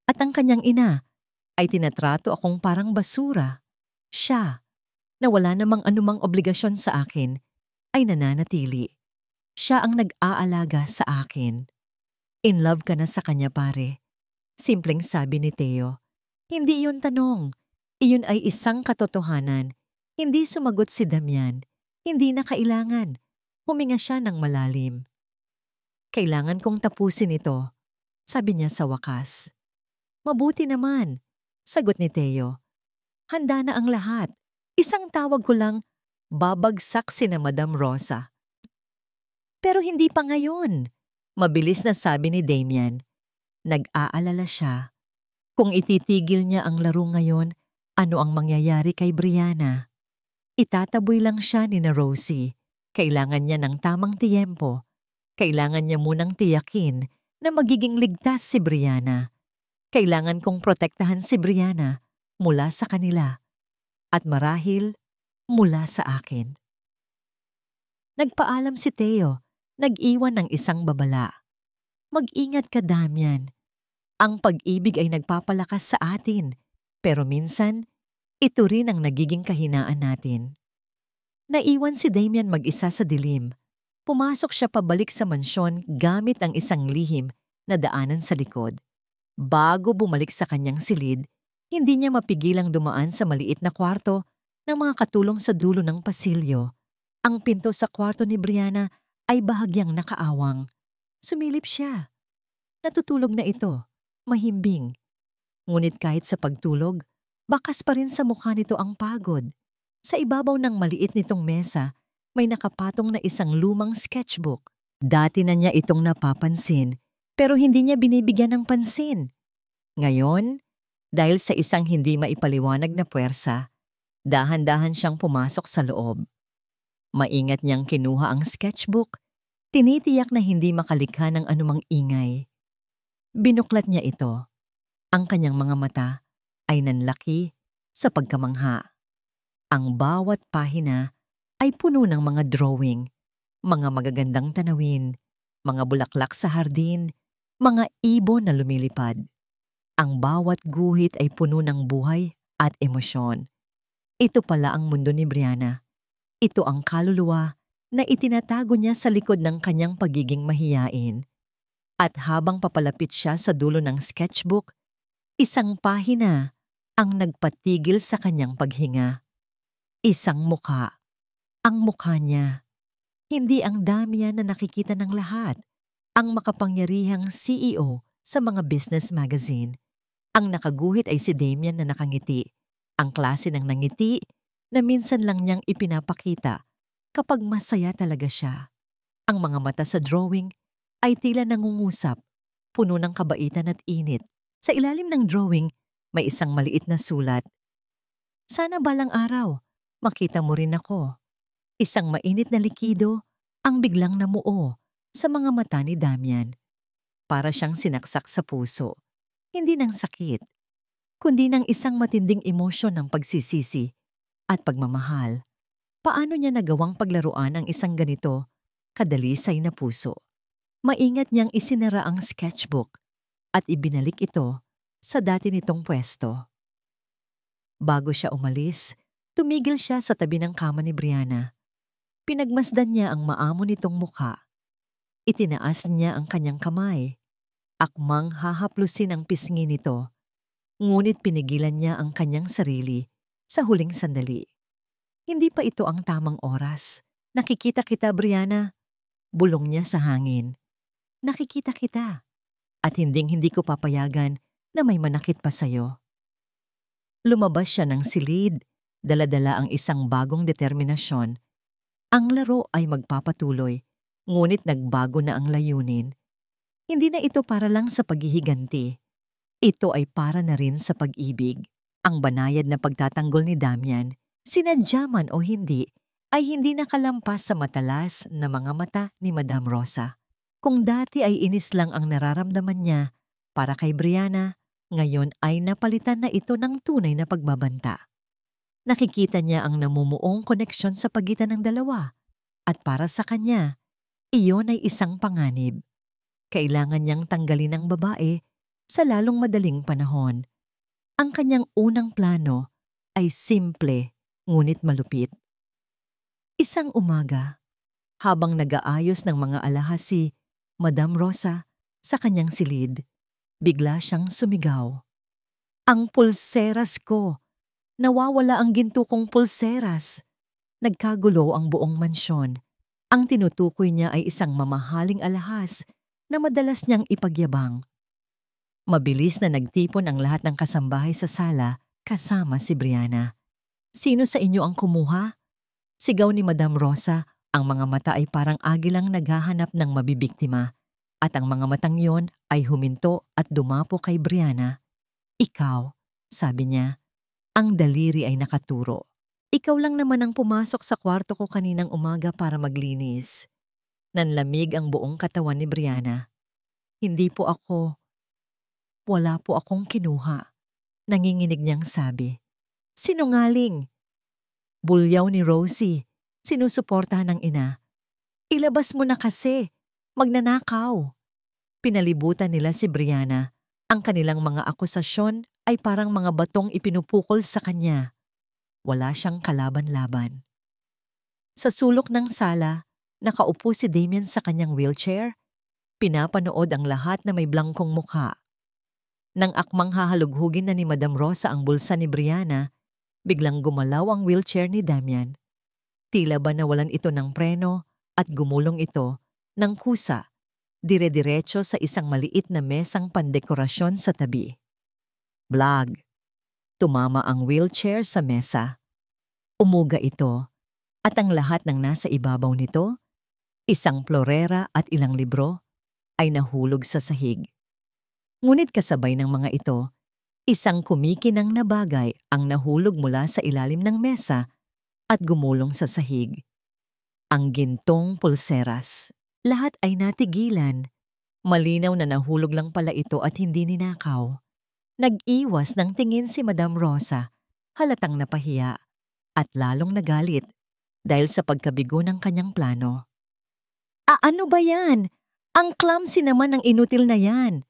at ang kanyang ina ay tinatrato akong parang basura, siya, na wala namang anumang obligasyon sa akin, ay nananatili. Siya ang nag-aalaga sa akin. In love ka na sa kanya, pare. Simpleng sabi ni Teo. Hindi iyon tanong. Iyon ay isang katotohanan. Hindi sumagot si Damian. Hindi na kailangan. Huminga siya ng malalim. Kailangan kong tapusin ito, sabi niya sa wakas. Mabuti naman, sagot ni Teo. Handa na ang lahat. Isang tawag ko lang, babagsak si na Madam Rosa. Pero hindi pa ngayon, mabilis na sabi ni Damian. Nag-aalala siya. Kung ititigil niya ang laro ngayon, ano ang mangyayari kay Brianna? Itataboy lang siya ni na Rosie. Kailangan niya ng tamang tiyempo. Kailangan niya munang tiyakin na magiging ligtas si Brianna. Kailangan kong protektahan si Brianna mula sa kanila. At marahil, mula sa akin. Nagpaalam si Teo. Nag-iwan ng isang babala. Mag-ingat ka, Damian. Ang pag-ibig ay nagpapalakas sa atin, pero minsan, ito rin ang nagiging kahinaan natin. Naiwan si Damian mag-isa sa dilim. Pumasok siya pabalik sa mansyon gamit ang isang lihim na daanan sa likod. Bago bumalik sa kanyang silid, hindi niya mapigilang dumaan sa maliit na kwarto ng mga katulong sa dulo ng pasilyo. Ang pinto sa kwarto ni Brianna ay bahagyang nakaawang. Sumilip siya. Natutulog na ito, mahimbing. Ngunit kahit sa pagtulog, bakas pa rin sa mukha nito ang pagod. Sa ibabaw ng maliit nitong mesa, may nakapatong na isang lumang sketchbook. Dati na niya itong napapansin, pero hindi niya binibigyan ng pansin. Ngayon, dahil sa isang hindi maipaliwanag na puwersa, dahan-dahan siyang pumasok sa loob. Maingat niyang kinuha ang sketchbook, tinitiyak na hindi makalikha ng anumang ingay. Binuklat niya ito. Ang kanyang mga mata ay nanlaki sa pagkamangha. Ang bawat pahina ay puno ng mga drawing, mga magagandang tanawin, mga bulaklak sa hardin, mga ibon na lumilipad. Ang bawat guhit ay puno ng buhay at emosyon. Ito pala ang mundo ni Brianna. Ito ang kaluluwa na itinatago niya sa likod ng kanyang pagiging mahiyain. At habang papalapit siya sa dulo ng sketchbook, isang pahina ang nagpatigil sa kanyang paghinga. Isang mukha. Ang mukha niya. Hindi ang Damian na nakikita ng lahat. Ang makapangyarihang CEO sa mga business magazine. Ang nakaguhit ay si Damian na nakangiti. Ang klase ng nangiti na minsan lang niyang ipinapakita kapag masaya talaga siya. Ang mga mata sa drawing ay tila nangungusap, puno ng kabaitan at init. Sa ilalim ng drawing, may isang maliit na sulat. Sana balang araw, makita mo rin ako. Isang mainit na likido ang biglang namuo sa mga mata ni Damian. Para siyang sinaksak sa puso. Hindi ng sakit, kundi ng isang matinding emosyon ng pagsisisi at pagmamahal. Paano niya nagawang paglaruan ang isang ganito kadalisay na puso? Maingat niyang isinara ang sketchbook at ibinalik ito sa dati nitong pwesto. Bago siya umalis, tumigil siya sa tabi ng kama ni Brianna. Pinagmasdan niya ang maamo nitong mukha. Itinaas niya ang kanyang kamay. Akmang hahaplusin ang pisngi nito. Ngunit pinigilan niya ang kanyang sarili sa huling sandali. Hindi pa ito ang tamang oras. Nakikita kita, Brianna. Bulong niya sa hangin. Nakikita kita. At hinding-hindi ko papayagan na may manakit pa sa'yo. Lumabas siya ng silid, dala-dala ang isang bagong determinasyon. Ang laro ay magpapatuloy, ngunit nagbago na ang layunin. Hindi na ito para lang sa paghihiganti. Ito ay para na rin sa pag-ibig. Ang banayad na pagtatanggol ni Damian, sinadya man o hindi, ay hindi nakalampas sa matalas na mga mata ni Madam Rosa. Kung dati ay inis lang ang nararamdaman niya para kay Brianna, ngayon ay napalitan na ito ng tunay na pagbabanta. Nakikita niya ang namumuong koneksyon sa pagitan ng dalawa at para sa kanya, iyon ay isang panganib. Kailangan niyang tanggalin ang babae sa lalong madaling panahon. Ang kanyang unang plano ay simple ngunit malupit. Isang umaga, habang nag-aayos ng mga alahas si Madam Rosa sa kanyang silid, bigla siyang sumigaw. Ang pulseras ko! Nawawala ang ginto kong pulseras! Nagkagulo ang buong mansyon. Ang tinutukoy niya ay isang mamahaling alahas na madalas niyang ipagyabang. Mabilis na nagtipon ang lahat ng kasambahay sa sala kasama si Brianna. Sino sa inyo ang kumuha? Sigaw ni Madam Rosa, ang mga mata ay parang agilang naghahanap ng mabibiktima. At ang mga matang yon ay huminto at dumapo kay Brianna. Ikaw, sabi niya, ang daliri ay nakaturo. Ikaw lang naman ang pumasok sa kwarto ko kaninang umaga para maglinis. Nanlamig ang buong katawan ni Brianna. Hindi po ako. Wala po akong kinuha. Nanginginig niyang sabi. Sinungaling! Bulyaw ni Rosie, sinusuportahan ng ina. Ilabas mo na kasi, magnanakaw. Pinalibutan nila si Brianna. Ang kanilang mga akusasyon ay parang mga batong ipinupukol sa kanya. Wala siyang kalaban-laban. Sa sulok ng sala, nakaupo si Damian sa kanyang wheelchair. Pinapanood ang lahat na may blangkong mukha. Nang akmang hahalughugin na ni Madam Rosa ang bulsa ni Brianna, biglang gumalaw ang wheelchair ni Damian. Tila ba nawalan ito ng preno at gumulong ito ng kusa, dire-diretso sa isang maliit na mesang pandekorasyon sa tabi. Blag! Tumama ang wheelchair sa mesa. Umuga ito at ang lahat ng nasa ibabaw nito, isang florera at ilang libro, ay nahulog sa sahig. Ngunit kasabay ng mga ito, isang kumikinang na bagay ang nahulog mula sa ilalim ng mesa at gumulong sa sahig. Ang gintong pulseras. Lahat ay natigilan. Malinaw na nahulog lang pala ito at hindi ninakaw. Nag-iwas ng tingin si Madam Rosa, halatang napahiya at lalong nagalit dahil sa pagkabigo ng kanyang plano. Ano ba yan? Ang clumsy naman ng inutil na yan.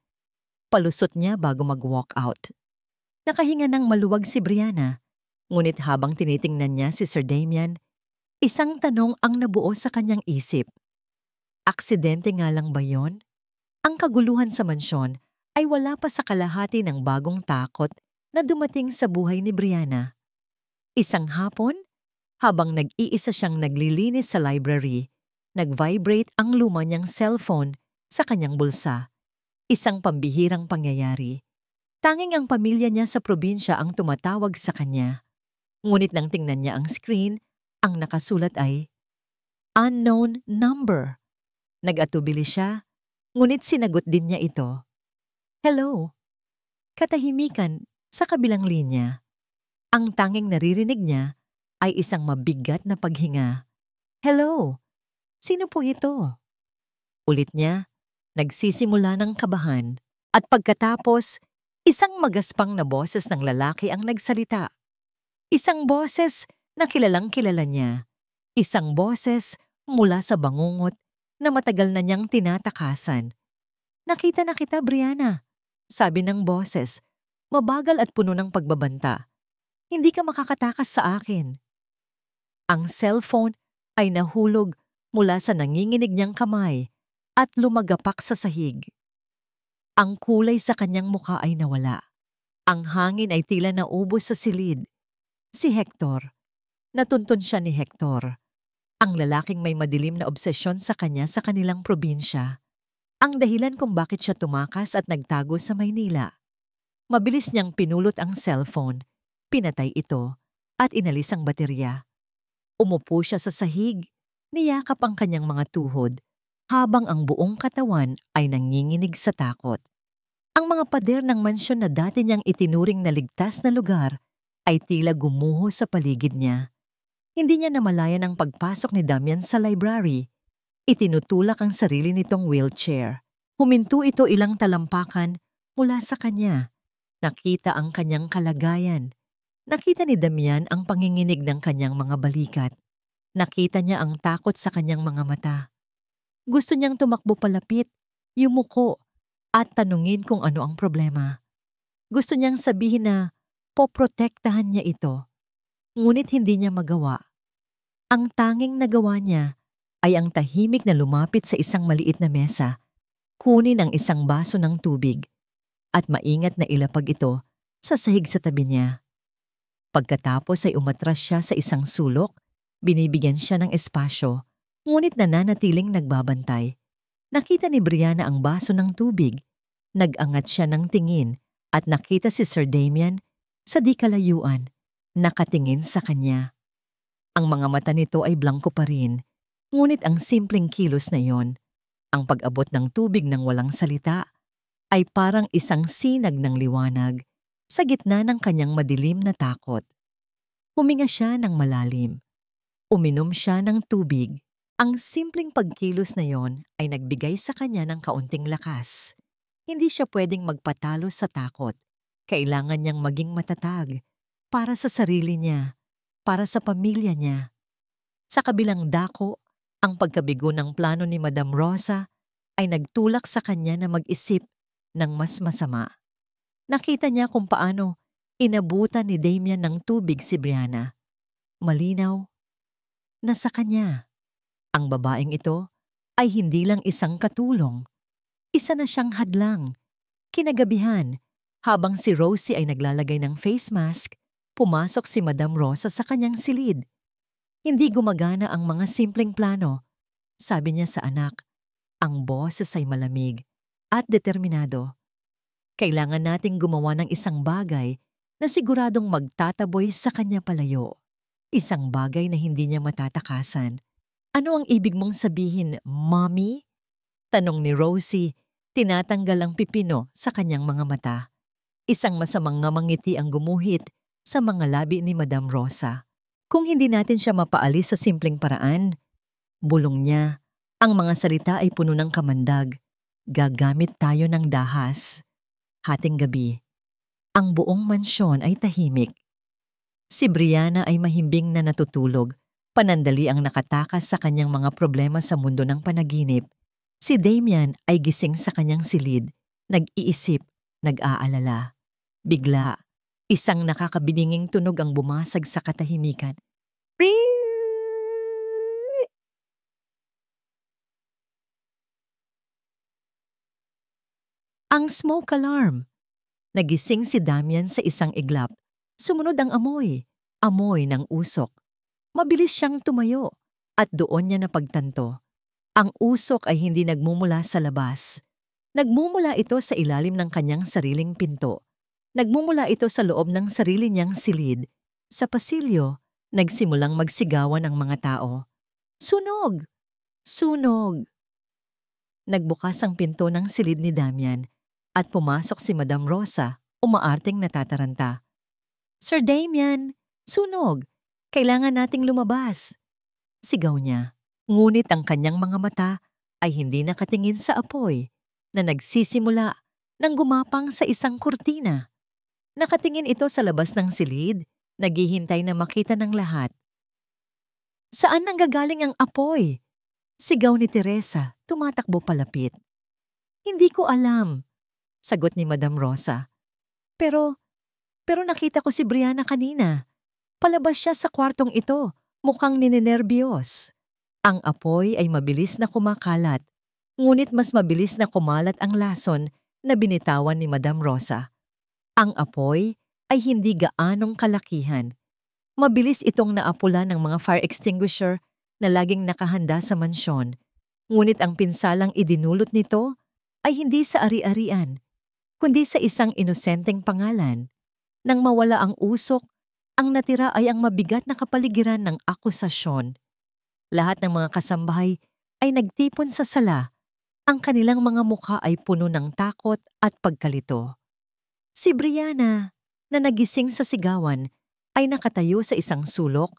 Palusot niya bago mag-walk out. Nakahinga ng maluwag si Brianna, ngunit habang tinitingnan niya si Sir Damian, isang tanong ang nabuo sa kanyang isip. Aksidente nga lang ba yon? Ang kaguluhan sa mansyon ay wala pa sa kalahati ng bagong takot na dumating sa buhay ni Brianna. Isang hapon, habang nag-iisa siyang naglilinis sa library, nag-vibrate ang luma niyang cellphone sa kanyang bulsa. Isang pambihirang pangyayari. Tanging ang pamilya niya sa probinsya ang tumatawag sa kanya. Ngunit nang tingnan niya ang screen, ang nakasulat ay unknown number. Nag-atubili siya, ngunit sinagot din niya ito. Hello. Katahimikan sa kabilang linya. Ang tanging naririnig niya ay isang mabigat na paghinga. Hello. Sino po ito? Ulit niya. Nagsisimula ng kabahan at pagkatapos, isang magaspang na boses ng lalaki ang nagsalita. Isang boses na kilalang-kilala niya. Isang boses mula sa bangungot na matagal na niyang tinatakasan. Nakita na kita, Brianna, sabi ng boses, mabagal at puno ng pagbabanta. Hindi ka makakatakas sa akin. Ang cellphone ay nahulog mula sa nanginginig niyang kamay at lumagapak sa sahig. Ang kulay sa kanyang mukha ay nawala. Ang hangin ay tila naubos sa silid. Si Hector. Natuntun siya ni Hector. Ang lalaking may madilim na obsesyon sa kanya sa kanilang probinsya. Ang dahilan kung bakit siya tumakas at nagtago sa Maynila. Mabilis niyang pinulot ang cellphone, pinatay ito, at inalis ang baterya. Umupo siya sa sahig, niyakap ang kanyang mga tuhod, habang ang buong katawan ay nanginginig sa takot. Ang mga pader ng mansyon na dati niyang itinuring na ligtas na lugar ay tila gumuho sa paligid niya. Hindi niya namalayan ang pagpasok ni Damian sa library. Itinutulak ang sarili nitong wheelchair. Huminto ito ilang talampakan mula sa kanya. Nakita ang kanyang kalagayan. Nakita ni Damian ang panginginig ng kanyang mga balikat. Nakita niya ang takot sa kanyang mga mata. Gusto niyang tumakbo palapit, yumuko, at tanungin kung ano ang problema. Gusto niyang sabihin na poprotektahan niya ito. Ngunit hindi niya magawa. Ang tanging nagawa niya ay ang tahimik na lumapit sa isang maliit na mesa, kunin ang isang baso ng tubig, at maingat na ilapag ito sa sahig sa tabi niya. Pagkatapos ay umatras siya sa isang sulok, binibigyan siya ng espasyo, ngunit nananatiling nagbabantay. Nakita ni Brianna ang baso ng tubig. Nag-angat siya ng tingin at nakita si Sir Damian sa di kalayuan, nakatingin sa kanya. Ang mga mata nito ay blanko pa rin, ngunit ang simpleng kilos na yon, ang pag-abot ng tubig ng walang salita, ay parang isang sinag ng liwanag sa gitna ng kanyang madilim na takot. Huminga siya ng malalim. Uminom siya ng tubig. Ang simpleng pagkilos na yon ay nagbigay sa kanya ng kaunting lakas. Hindi siya pwedeng magpatalo sa takot. Kailangan niyang maging matatag para sa sarili niya, para sa pamilya niya. Sa kabilang dako, ang pagkabigo ng plano ni Madam Rosa ay nagtulak sa kanya na mag-isip ng mas masama. Nakita niya kung paano inabutan ni Damian ng tubig si Brianna. Malinaw na sa kanya. Ang babaeng ito ay hindi lang isang katulong. Isa na siyang hadlang. Kinagabihan, habang si Rosie ay naglalagay ng face mask, pumasok si Madam Rosa sa kanyang silid. Hindi gumagana ang mga simpleng plano. Sabi niya sa anak, ang boses ay malamig at determinado. Kailangan nating gumawa ng isang bagay na siguradong magtataboy sa kanya palayo. Isang bagay na hindi niya matatakasan. Ano ang ibig mong sabihin, Mommy? Tanong ni Rosie, tinatanggal ang pipino sa kanyang mga mata. Isang masamang ngiti ang gumuhit sa mga labi ni Madam Rosa. Kung hindi natin siya mapaalis sa simpleng paraan, bulong niya, ang mga salita ay puno ng kamandag. Gagamit tayo ng dahas. Hating gabi, ang buong mansyon ay tahimik. Si Brianna ay mahimbing na natutulog, panandali ang nakatakas sa kanyang mga problema sa mundo ng panaginip. Si Damian ay gising sa kanyang silid, nag-iisip, nag-aalala. Bigla, isang nakakabininging tunog ang bumasag sa katahimikan. Ang smoke alarm. Nagising si Damian sa isang iglap. Sumunod ang amoy ng usok. Mabilis siyang tumayo at doon niya napagtanto. Ang usok ay hindi nagmumula sa labas. Nagmumula ito sa ilalim ng kanyang sariling pinto. Nagmumula ito sa loob ng sarili niyang silid. Sa pasilyo, nagsimulang magsigawan ang mga tao. Sunog! Sunog! Nagbukas ang pinto ng silid ni Damian at pumasok si Madam Rosa, umaarting natataranta. Sir Damian, sunog! Kailangan nating lumabas! Sigaw niya, ngunit ang kanyang mga mata ay hindi nakatingin sa apoy na nagsisimula nang gumapang sa isang kurtina. Nakatingin ito sa labas ng silid, naghihintay na makita ng lahat. Saan nanggagaling ang apoy? Sigaw ni Teresa, tumatakbo palapit. Hindi ko alam, sagot ni Madam Rosa. Pero nakita ko si Brianna kanina. Palabas siya sa kwartong ito, mukhang ninenerbiyos. Ang apoy ay mabilis na kumakalat, ngunit mas mabilis na kumalat ang lason na binitawan ni Madam Rosa. Ang apoy ay hindi gaanong kalakihan. Mabilis itong naapula ng mga fire extinguisher na laging nakahanda sa mansyon, ngunit ang pinsalang idinulot nito ay hindi sa ari-arian. kundi sa isang inosenteng pangalan. Nang mawala ang usok, ang natira ay ang mabigat na kapaligiran ng akusasyon. Lahat ng mga kasambahay ay nagtipon sa sala. Ang kanilang mga mukha ay puno ng takot at pagkalito. Si Brianna, na nagising sa sigawan, ay nakatayo sa isang sulok,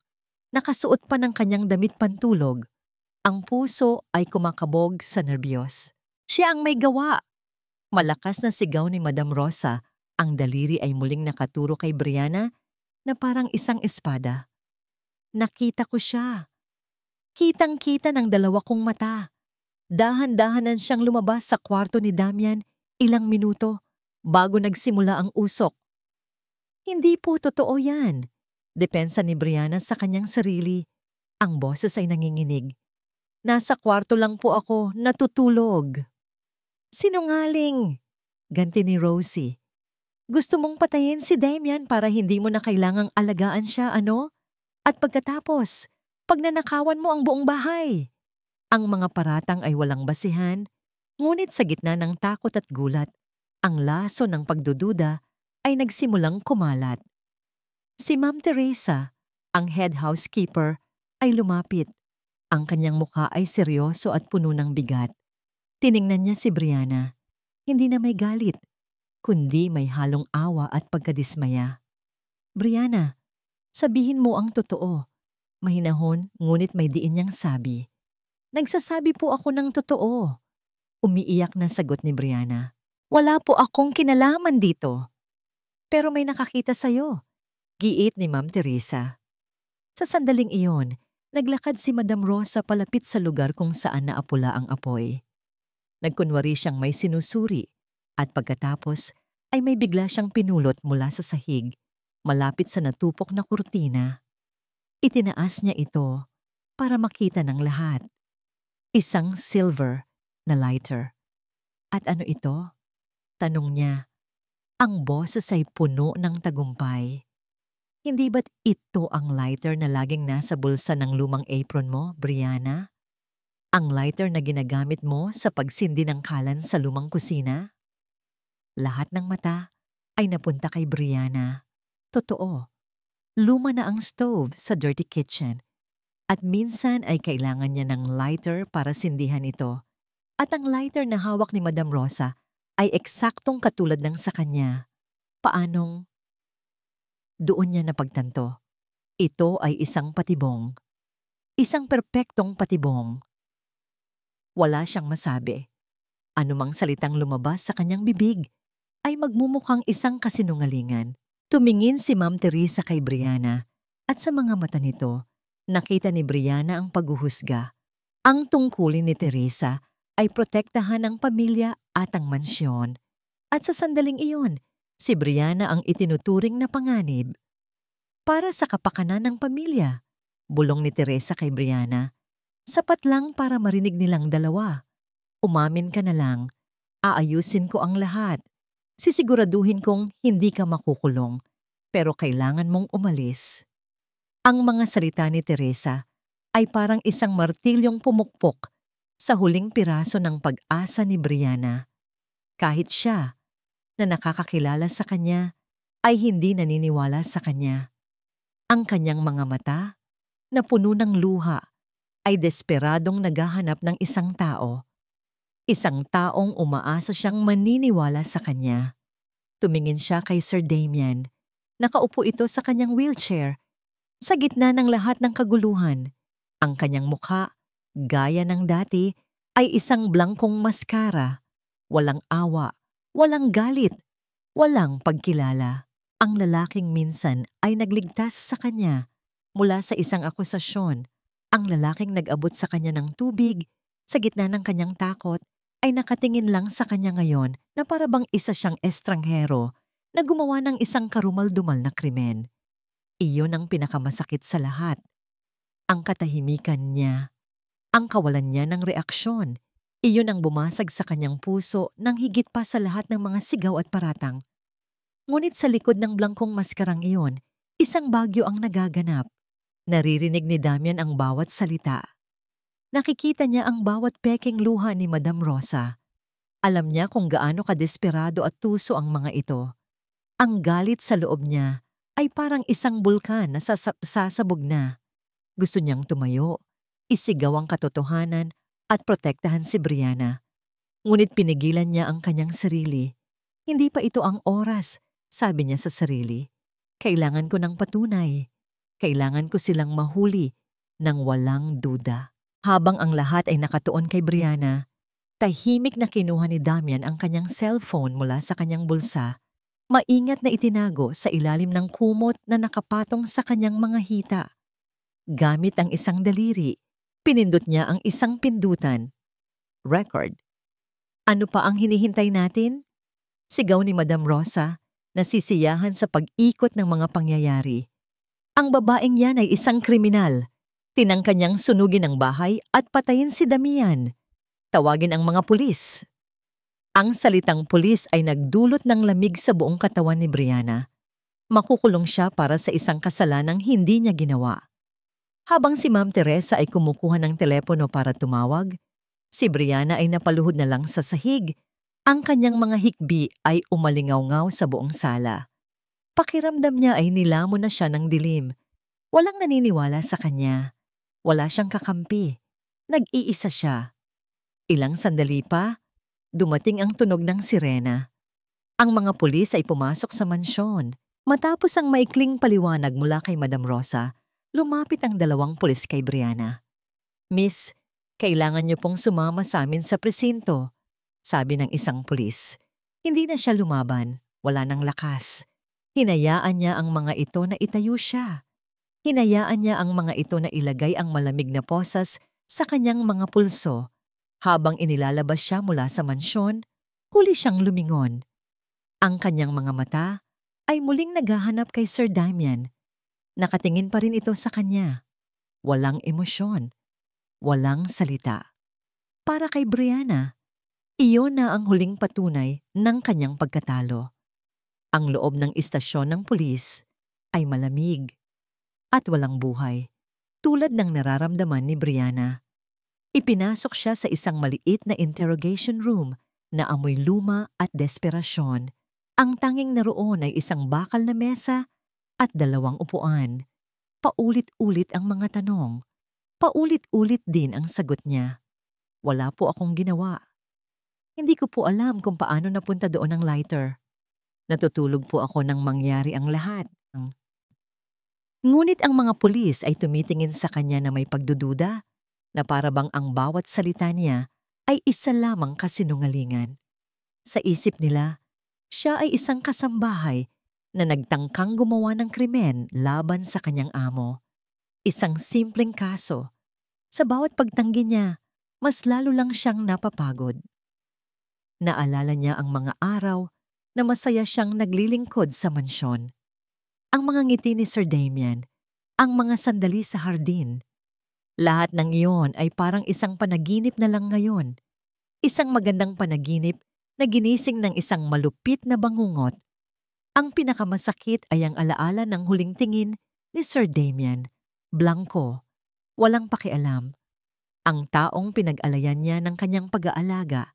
nakasuot pa ng kanyang damit pantulog. Ang puso ay kumakabog sa nerbiyos. Siya ang may gawa. Malakas na sigaw ni Madam Rosa. Ang daliri ay muling nakaturo kay Brianna na parang isang espada. Nakita ko siya. Kitang-kita ng dalawa kong mata. Dahan-dahanan siyang lumabas sa kwarto ni Damian ilang minuto bago nagsimula ang usok. Hindi po totoo yan. Depensa ni Brianna sa kanyang sarili. Ang boses ay nanginginig. Nasa kwarto lang po ako, natutulog. Sinungaling! Ganti ni Rosie. Gusto mong patayin si Damian para hindi mo na kailangang alagaan siya, ano? At pagkatapos, pagnanakawan mo ang buong bahay. Ang mga paratang ay walang basihan, ngunit sa gitna ng takot at gulat, ang laso ng pagdududa ay nagsimulang kumalat. Si Ma'am Teresa, ang head housekeeper, ay lumapit. Ang kanyang mukha ay seryoso at puno ng bigat. Tiningnan niya si Brianna. Hindi na may galit, kundi may halong awa at pagkadismaya. Brianna, sabihin mo ang totoo. Mahinahon, ngunit may diin niyang sabi. Nagsasabi po ako ng totoo. Umiiyak na sagot ni Brianna. Wala po akong kinalaman dito. Pero may nakakita sa'yo. Giit ni Ma'am Teresa. Sa sandaling iyon, naglakad si Madam Rosa palapit sa lugar kung saan naapula ang apoy. Nagkunwari siyang may sinusuri at pagkatapos ay may bigla siyang pinulot mula sa sahig, malapit sa natupok na kurtina. Itinaas niya ito para makita ng lahat. Isang silver na lighter. At ano ito? Tanong niya. Ang boses ay puno ng tagumpay. Hindi ba't ito ang lighter na laging nasa bulsa ng lumang apron mo, Brianna? Ang lighter na ginagamit mo sa pagsindi ng kalan sa lumang kusina? Lahat ng mata ay napunta kay Brianna. Totoo, luma na ang stove sa dirty kitchen at minsan ay kailangan niya ng lighter para sindihan ito. At ang lighter na hawak ni Madam Rosa ay eksaktong katulad ng sa kanya. Paanong? Doon niya napagtanto. Ito ay isang patibong. Isang perpektong patibong. Wala siyang masabi. Anumang salitang lumabas sa kanyang bibig ay magmumukhang isang kasinungalingan. Tumingin si Ma'am Teresa kay Brianna at sa mga mata nito, nakita ni Brianna ang paghuhusga. Ang tungkulin ni Teresa ay protektahan ang pamilya at ang mansyon. At sa sandaling iyon, si Brianna ang itinuturing na panganib. Para sa kapakanan ng pamilya, bulong ni Teresa kay Brianna. Sapat lang para marinig nilang dalawa. Umamin ka na lang. Aayusin ko ang lahat. Sisiguraduhin kong hindi ka makukulong. Pero kailangan mong umalis. Ang mga salita ni Teresa ay parang isang martilyong pumukpok sa huling piraso ng pag-asa ni Brianna. Kahit siya, na nakakakilala sa kanya, ay hindi naniniwala sa kanya. Ang kanyang mga mata, na puno ng luha, ay desperadong naghahanap ng isang tao. Isang taong umaasa siyang maniniwala sa kanya. Tumingin siya kay Sir Damian. Nakaupo ito sa kanyang wheelchair. Sa gitna ng lahat ng kaguluhan, ang kanyang mukha, gaya ng dati, ay isang blangkong maskara. Walang awa, walang galit, walang pagkilala. Ang lalaking minsan ay nagligtas sa kanya mula sa isang akusasyon. Ang lalaking nag-abot sa kanya ng tubig sa gitna ng kanyang takot ay nakatingin lang sa kanya ngayon na para bang isa siyang estranghero na gumawa ng isang karumal-dumal na krimen. Iyon ang pinakamasakit sa lahat. Ang katahimikan niya, ang kawalan niya ng reaksyon. Iyon ang bumasag sa kanyang puso nang higit pa sa lahat ng mga sigaw at paratang. Ngunit sa likod ng blangkong maskarang iyon, isang bagyo ang nagaganap. Naririnig ni Damian ang bawat salita. Nakikita niya ang bawat pekeng luha ni Madam Rosa. Alam niya kung gaano kadesperado at tuso ang mga ito. Ang galit sa loob niya ay parang isang bulkan na sasabog na. Gusto niyang tumayo, isigaw ang katotohanan at protektahan si Brianna. Ngunit pinigilan niya ang kanyang sarili. Hindi pa ito ang oras, sabi niya sa sarili. Kailangan ko ng patunay. Kailangan ko silang mahuli ng walang duda. Habang ang lahat ay nakatuon kay Brianna, tahimik na kinuha ni Damian ang kanyang cellphone mula sa kanyang bulsa. Maingat na itinago sa ilalim ng kumot na nakapatong sa kanyang mga hita. Gamit ang isang daliri, pinindot niya ang isang pindutan. Record. Ano pa ang hinihintay natin? Sigaw ni Madam Rosa, nasisiyahan sa pag-ikot ng mga pangyayari. Ang babaeng yan ay isang kriminal. Tinangka niyang sunugin ang bahay at patayin si Damian. Tawagin ang mga pulis. Ang salitang pulis ay nagdulot ng lamig sa buong katawan ni Brianna. Makukulong siya para sa isang kasalanang hindi niya ginawa. Habang si Ma'am Teresa ay kumukuha ng telepono para tumawag, si Brianna ay napaluhod na lang sa sahig. Ang kanyang mga hikbi ay umalingaw-ngaw sa buong sala. Pakiramdam niya ay nilamon na siya ng dilim. Walang naniniwala sa kanya. Wala siyang kakampi. Nag-iisa siya. Ilang sandali pa, dumating ang tunog ng sirena. Ang mga pulis ay pumasok sa mansyon. Matapos ang maikling paliwanag mula kay Madam Rosa, lumapit ang dalawang pulis kay Brianna. Miss, kailangan niyo pong sumama sa amin sa presinto, sabi ng isang pulis. Hindi na siya lumaban, wala nang lakas. Hinayaan niya ang mga ito na itayo siya. Hinayaan niya ang mga ito na ilagay ang malamig na posas sa kanyang mga pulso. Habang inilalabas siya mula sa mansyon, huli siyang lumingon. Ang kanyang mga mata ay muling naghahanap kay Sir Damian. Nakatingin pa rin ito sa kanya. Walang emosyon. Walang salita. Para kay Brianna, iyon na ang huling patunay ng kanyang pagkatalo. Ang loob ng istasyon ng pulis ay malamig at walang buhay, tulad ng nararamdaman ni Brianna. Ipinasok siya sa isang maliit na interrogation room na amoy luma at desperasyon. Ang tanging naroon ay isang bakal na mesa at dalawang upuan. Paulit-ulit ang mga tanong. Paulit-ulit din ang sagot niya. Wala po akong ginawa. Hindi ko po alam kung paano napunta doon ang lighter. Natutulog po ako nang mangyari ang lahat. Ngunit ang mga pulis ay tumitingin sa kanya na may pagdududa, na parabang ang bawat salita niya ay isa lamang kasinungalingan. Sa isip nila, siya ay isang kasambahay na nagtangkang gumawa ng krimen laban sa kanyang amo. Isang simpleng kaso. Sa bawat pagtanggi niya, mas lalo lang siyang napapagod. Naalala niya ang mga araw na masaya siyang naglilingkod sa mansyon. Ang mga ngiti ni Sir Damian, ang mga sandali sa hardin. Lahat ng iyon ay parang isang panaginip na lang ngayon. Isang magandang panaginip na ginising ng isang malupit na bangungot. Ang pinakamasakit ay ang alaala ng huling tingin ni Sir Damian. Blanco, walang pakialam. Ang taong pinag-alayan niya ng kanyang pag-aalaga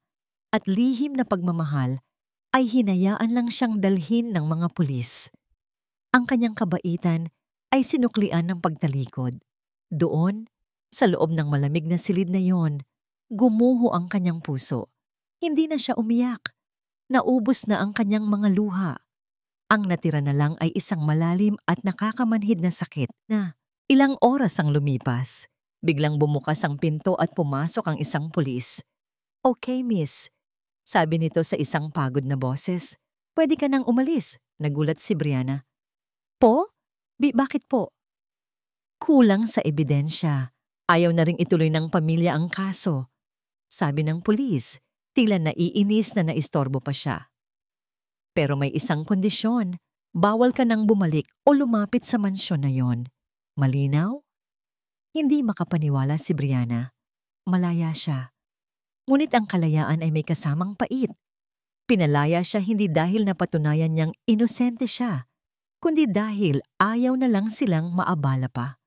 at lihim na pagmamahal ay hinayaan lang siyang dalhin ng mga pulis. Ang kanyang kabaitan ay sinuklian ng pagtalikod. Doon, sa loob ng malamig na silid na yon, gumuho ang kanyang puso. Hindi na siya umiyak. Naubos na ang kanyang mga luha. Ang natira na lang ay isang malalim at nakakamanhid na sakit na ilang oras ang lumipas. Biglang bumukas ang pinto at pumasok ang isang pulis. Okay, miss, sabi nito sa isang pagod na boses. Pwede ka nang umalis, nagulat si Brianna. Po? Bakit po? Kulang sa ebidensya. Ayaw na ring ituloy ng pamilya ang kaso. Sabi ng pulis, tila naiinis na naistorbo pa siya. Pero may isang kondisyon, bawal ka nang bumalik o lumapit sa mansyon na yon. Malinaw? Hindi makapaniwala si Brianna. Malaya siya. Ngunit ang kalayaan ay may kasamang pait. Pinalaya siya hindi dahil napatunayan niyang inosente siya, kundi dahil ayaw na lang silang maabala pa.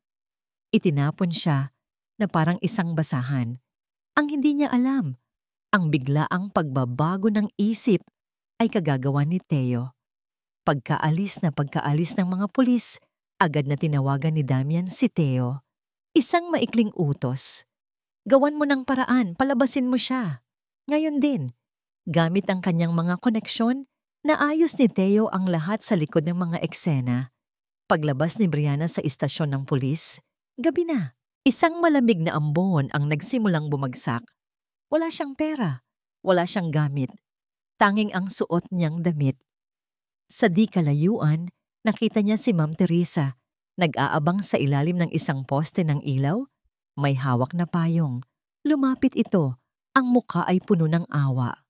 Itinapon siya na parang isang basahan. Ang hindi niya alam, Ang biglaang pagbabago ng isip ay kagagawan ni Theo. Pagkaalis ng mga pulis, agad na tinawagan ni Damian si Theo. Isang maikling utos. Gawan mo ng paraan, palabasin mo siya. Ngayon din, gamit ang kanyang mga koneksyon, naayos ni Theo ang lahat sa likod ng mga eksena. Paglabas ni Brianna sa istasyon ng pulis, gabi na. Isang malamig na ambon ang nagsimulang bumagsak. Wala siyang pera, wala siyang gamit. Tanging ang suot niyang damit. Sa di kalayuan, nakita niya si Ma'am Teresa, nag-aabang sa ilalim ng isang poste ng ilaw. May hawak na payong. Lumapit ito, ang mukha ay puno ng awa.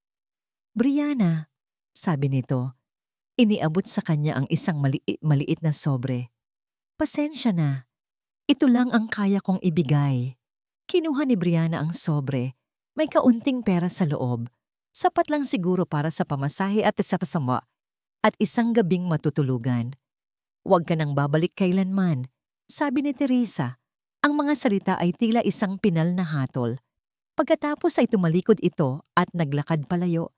Brianna, sabi nito, iniabot sa kanya ang isang maliit na sobre. Pasensya na, ito lang ang kaya kong ibigay. Kinuha ni Brianna ang sobre. May kaunting pera sa loob. Sapat lang siguro para sa pamasahe at isasama at isang gabing matutulugan. Huwag ka nang babalik kailanman, sabi ni Teresa. Ang mga salita ay tila isang pinal na hatol. Pagkatapos ay tumalikod ito at naglakad palayo.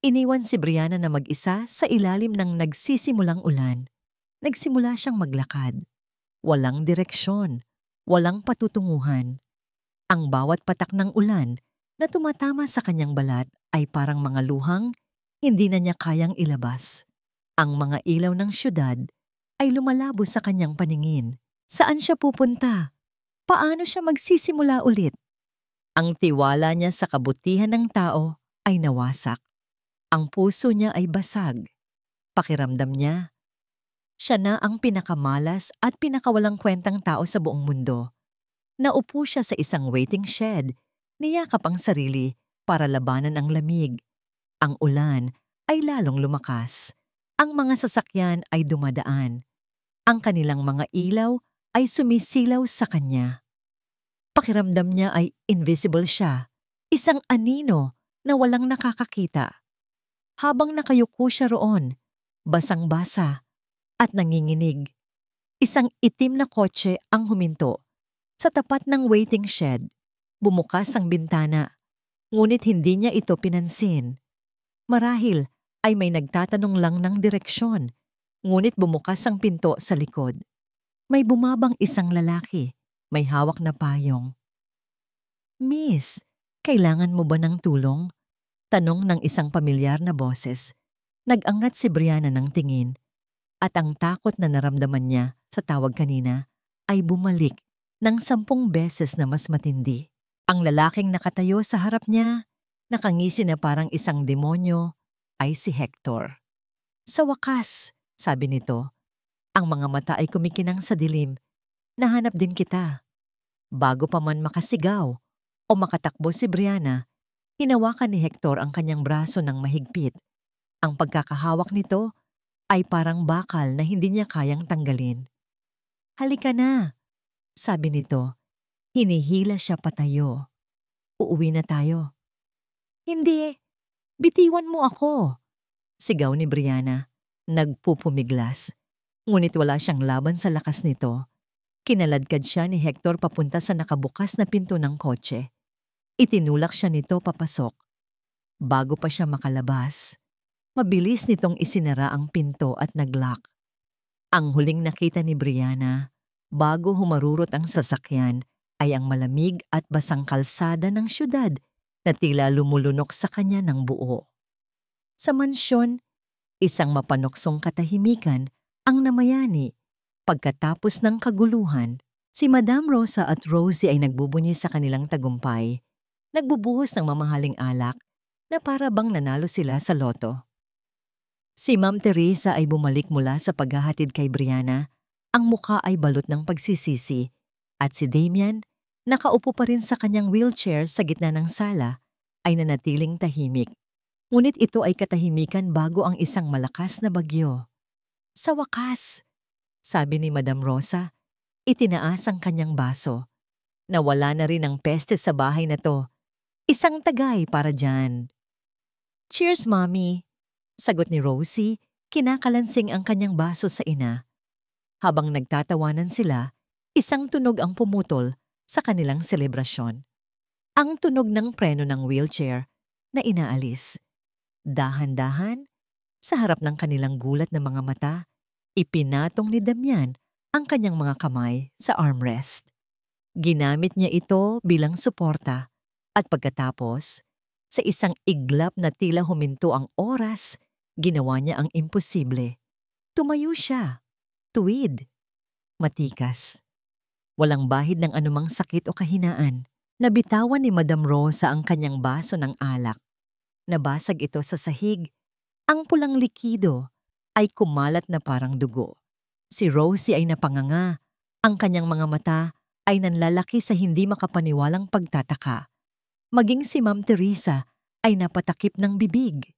Iniwan si Brianna na mag-isa sa ilalim ng nagsisimulang ulan. Nagsimula siyang maglakad. Walang direksyon, walang patutunguhan. Ang bawat patak ng ulan na tumatama sa kanyang balat ay parang mga luhang hindi na niya kayang ilabas. Ang mga ilaw ng syudad ay lumalabo sa kanyang paningin. Saan siya pupunta? Paano siya magsisimula ulit? Ang tiwala niya sa kabutihan ng tao ay nawasak. Ang puso niya ay basag. Pakiramdam niya, siya na ang pinakamalas at pinakawalang kwentang tao sa buong mundo. Naupo siya sa isang waiting shed, niyakap ang sarili para labanan ang lamig. Ang ulan ay lalong lumakas. Ang mga sasakyan ay dumadaan. Ang kanilang mga ilaw ay sumisilaw sa kanya. Pakiramdam niya ay invisible siya, isang anino na walang nakakakita. Habang nakayuko siya roon, basang-basa at nanginginig, isang itim na kotse ang huminto. Sa tapat ng waiting shed, bumukas ang bintana, ngunit hindi niya ito pinansin. Marahil ay may nagtatanong lang ng direksyon, ngunit bumukas ang pinto sa likod. May bumabang isang lalaki, may hawak na payong. Miss, kailangan mo ba ng tulong? Tanong ng isang pamilyar na boses. Nag-angat si Brianna ng tingin, at ang takot na naramdaman niya sa tawag kanina ay bumalik ng 10 beses na mas matindi. Ang lalaking nakatayo sa harap niya, nakangisi na parang isang demonyo, ay si Hector. Sa wakas, sabi nito, ang mga mata ay kumikinang sa dilim. Nahanap din kita. Bago pa man makasigaw o makatakbo si Brianna, hinawakan ni Hector ang kanyang braso ng mahigpit. Ang pagkakahawak nito ay parang bakal na hindi niya kayang tanggalin. Halika na, sabi nito. Hinihila siya patayo. Uuwi na tayo. Hindi, bitiwan mo ako, sigaw ni Brianna. Nagpupumiglas. Ngunit wala siyang laban sa lakas nito. Kinaladkad siya ni Hector papunta sa nakabukas na pinto ng kotse. Itinulak siya nito papasok. Bago pa siya makalabas, mabilis nitong isinara ang pinto at naglock. Ang huling nakita ni Brianna, bago humarurot ang sasakyan, ay ang malamig at basang kalsada ng syudad na tila lumulunok sa kanya ng buo. Sa mansyon, isang mapanoksong katahimikan ang namayani. Pagkatapos ng kaguluhan, si Madam Rosa at Rosie ay nagbubunyi sa kanilang tagumpay. Nagbubuhos ng mamahaling alak na para bang nanalo sila sa loto. Si Ma'am Teresa ay bumalik mula sa paghahatid kay Brianna. Ang mukha ay balot ng pagsisisi. At si Damian, nakaupo pa rin sa kanyang wheelchair sa gitna ng sala, ay nanatiling tahimik. Ngunit ito ay katahimikan bago ang isang malakas na bagyo. Sa wakas, sabi ni Madam Rosa, itinaas ang kanyang baso. Nawala na rin ang peste sa bahay na to. Isang tagay para dyan. Cheers, Mommy, sagot ni Rosie, kinakalansing ang kanyang baso sa ina. Habang nagtatawanan sila, isang tunog ang pumutol sa kanilang selebrasyon. Ang tunog ng preno ng wheelchair. na inaalis. Dahan-dahan, sa harap ng kanilang gulat na mga mata, ipinatong ni Damian ang kanyang mga kamay sa armrest. Ginamit niya ito bilang suporta at pagkatapos, sa isang iglap na tila huminto ang oras, ginawa niya ang imposible. Tumayo siya. Tuwid. Matikas. Walang bahid ng anumang sakit o kahinaan. Nabitawan ni Madam Rosa ang kanyang baso ng alak. Nabasag ito sa sahig. Ang pulang likido ay kumalat na parang dugo. Si Rosie ay napanganga. Ang kanyang mga mata ay nanlalaki sa hindi makapaniwalang pagtataka. Maging si Ma'am Teresa ay napatakip ng bibig.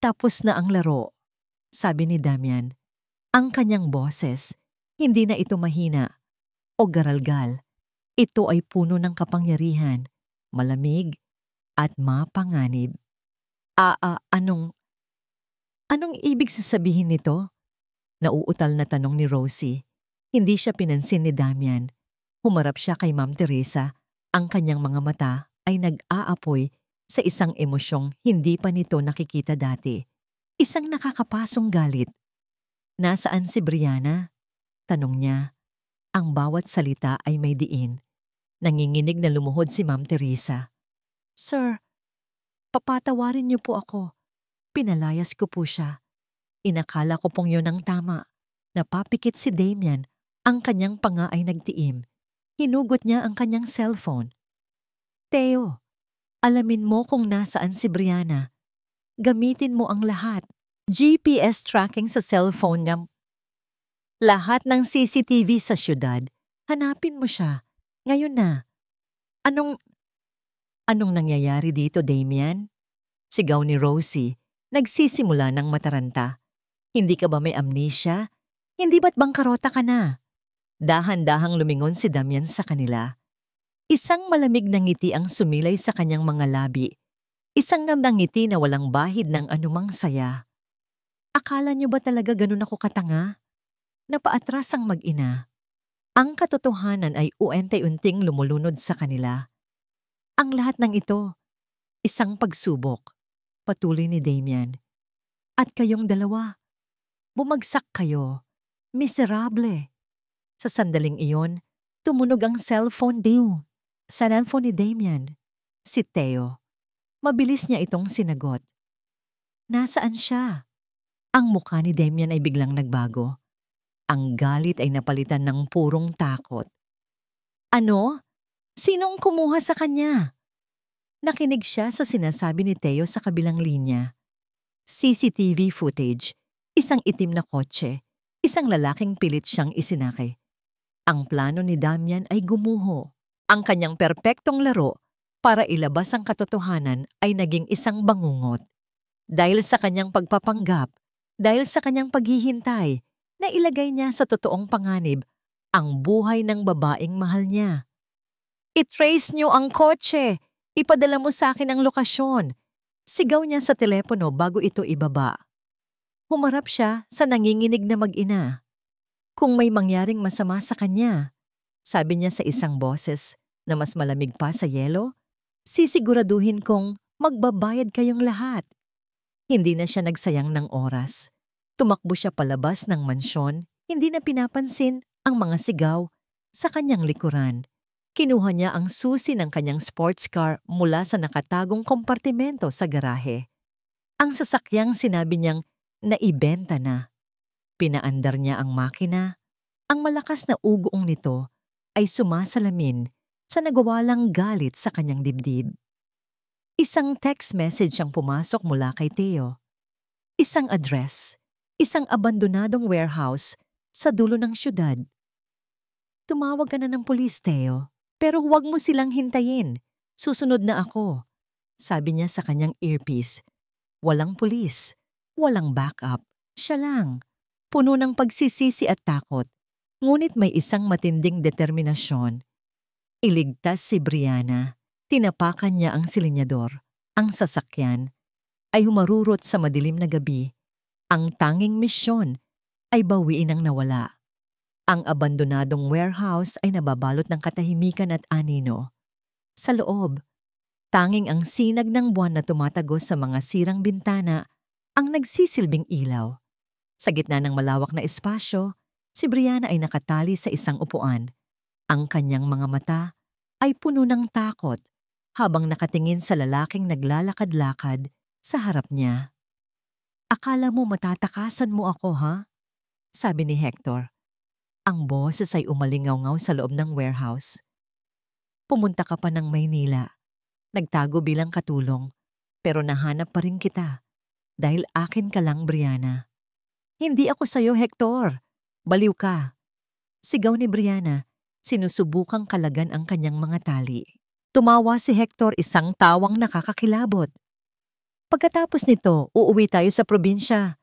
Tapos na ang laro, sabi ni Damian. Ang kanyang boses, hindi na ito mahina o garalgal. Ito ay puno ng kapangyarihan, malamig at mapanganib. Anong ibig sasabihin nito? Nauutal na tanong ni Rosie. Hindi siya pinansin ni Damian. Humarap siya kay Ma'am Teresa. Ang kanyang mga mata ay nag-aapoy sa isang emosyong hindi pa nito nakikita dati. Isang nakakapasong galit. Nasaan si Brianna? Tanong niya. Ang bawat salita ay may diin. Nanginginig na lumuhod si Ma'am Teresa. Sir, papatawarin niyo po ako. Pinalayas ko po siya. Inakala ko pong yun ang tama. Napapikit si Damian. Ang kanyang panga ay nagtiim. Hinugot niya ang kanyang cellphone. Theo, alamin mo kung nasaan si Brianna. Gamitin mo ang lahat. GPS tracking sa cellphone niya. Lahat ng CCTV sa syudad. Hanapin mo siya. Ngayon na. Anong nangyayari dito, Damian? Sigaw ni Rosie. Nagsisimula ng mataranta. Hindi ka ba may amnesia? Hindi ba't bangkarota ka na? Dahan-dahang lumingon si Damian sa kanila. Isang malamig na ngiti ang sumilay sa kanyang mga labi. Isang gandang ngiti na walang bahid ng anumang saya. Akala niyo ba talaga ganun ako katanga? Napaatras ang mag-ina. Ang katotohanan ay unti-unting lumulunod sa kanila. Ang lahat ng ito, isang pagsubok, patuloy ni Damian. At kayong dalawa, bumagsak kayo, miserable. Sa sandaling iyon, tumunog ang cellphone ni Damian, si Theo. Mabilis niya itong sinagot. Nasaan siya? Ang mukha ni Damian ay biglang nagbago. Ang galit ay napalitan ng purong takot. Ano? Sinong kumuha sa kanya? Nakinig siya sa sinasabi ni Theo sa kabilang linya. CCTV footage, isang itim na kotse, isang lalaking pilit siyang isinakay. Ang plano ni Damian ay gumuho. Ang kanyang perpektong laro para ilabas ang katotohanan ay naging isang bangungot. Dahil sa kanyang pagpapanggap, dahil sa kanyang paghihintay, na ilagay niya sa totoong panganib ang buhay ng babaeng mahal niya. I-trace niyo ang kotse! Ipadala mo sa akin ang lokasyon! Sigaw niya sa telepono bago ito ibaba. Humarap siya sa nanginginig na mag-ina. Kung may mangyaring masama sa kanya, sabi niya sa isang boses na mas malamig pa sa yelo, sisiguraduhin kong magbabayad kayong lahat. Hindi na siya nagsayang ng oras. Tumakbo siya palabas ng mansyon, hindi na pinapansin ang mga sigaw sa kanyang likuran. Kinuha niya ang susi ng kanyang sports car mula sa nakatagong kompartimento sa garahe. Ang sasakyang sinabi niyang naibenta na. Pinaandar niya ang makina. Ang malakas na ugoong nito ay sumasalamin sa nagwawalang galit sa kanyang dibdib. Isang text message ang pumasok mula kay Theo. Isang address, isang abandonadong warehouse sa dulo ng syudad. Tumawag ka na ng pulis, Theo, pero huwag mo silang hintayin. Susunod na ako, sabi niya sa kanyang earpiece. Walang pulis, walang backup, siya lang. Puno ng pagsisisi at takot, ngunit may isang matinding determinasyon. Iligtas si Brianna. Tinapakan niya ang silinyador. Ang sasakyan ay humarurot sa madilim na gabi. Ang tanging misyon ay bawiin ang nawala. Ang abandonadong warehouse ay nababalot ng katahimikan at anino. Sa loob, Tanging ang sinag ng buwan na tumatagos sa mga sirang bintana ang nagsisilbing ilaw. Sa gitna ng malawak na espasyo, si Brianna ay nakatali sa isang upuan. Ang kanyang mga mata ay puno ng takot habang nakatingin sa lalaking naglalakad-lakad sa harap niya. "Akala mo matatakasan mo ako, ha?" sabi ni Hector. Ang boses ay umalingaw-ngaw sa loob ng warehouse. "Pumunta ka pa ng Maynila. Nagtago bilang katulong, pero nahanap pa rin kita dahil akin ka lang, Brianna." "Hindi ako sa'yo, Hector. Baliw ka." Sigaw ni Brianna, sinusubukang kalagan ang kanyang mga tali. Tumawa si Hector, isang tawang nakakakilabot. "Pagkatapos nito, uuwi tayo sa probinsya.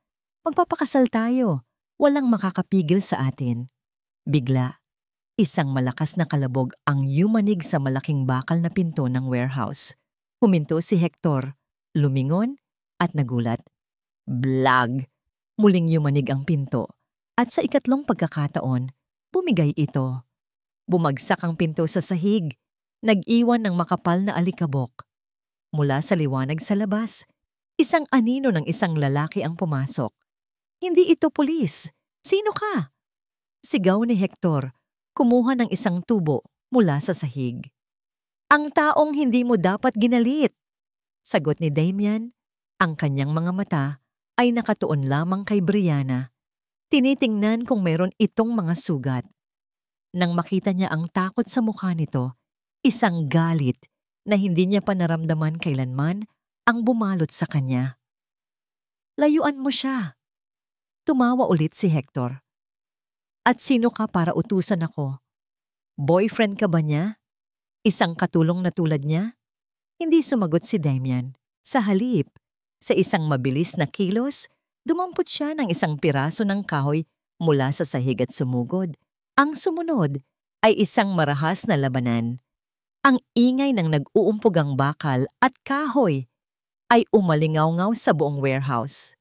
Magpapakasal tayo. Walang makakapigil sa atin." Bigla, isang malakas na kalabog ang yumanig sa malaking bakal na pinto ng warehouse. Huminto si Hector, lumingon at nagulat. Blag! Muling yumanig ang pinto at sa ikatlong pagkakataon, bumigay ito. Bumagsak ang pinto sa sahig, nag-iwan ng makapal na alikabok. Mula sa liwanag sa labas, isang anino ng isang lalaki ang pumasok. "Hindi ito pulis. Sino ka?" Sigaw ni Hector, kumuha ng isang tubo mula sa sahig. "Ang taong hindi mo dapat ginalit," sagot ni Damian. Ang kanyang mga mata ay nakatuon lamang kay Brianna. Tinitingnan kung meron itong mga sugat. Nang makita niya ang takot sa mukha nito, isang galit na hindi niya pa naramdaman kailanman ang bumalot sa kanya. "Layuan mo siya." Tumawa ulit si Hector. "At sino ka para utusan ako? Boyfriend ka ba niya? Isang katulong na tulad niya?" Hindi sumagot si Damian. Sa halip, sa isang mabilis na kilos, dumampot siya ng isang piraso ng kahoy mula sa sahig at sumugod. Ang sumunod ay isang marahas na labanan. Ang ingay ng nag-uumpugang bakal at kahoy ay umalingaw-ngaw sa buong warehouse.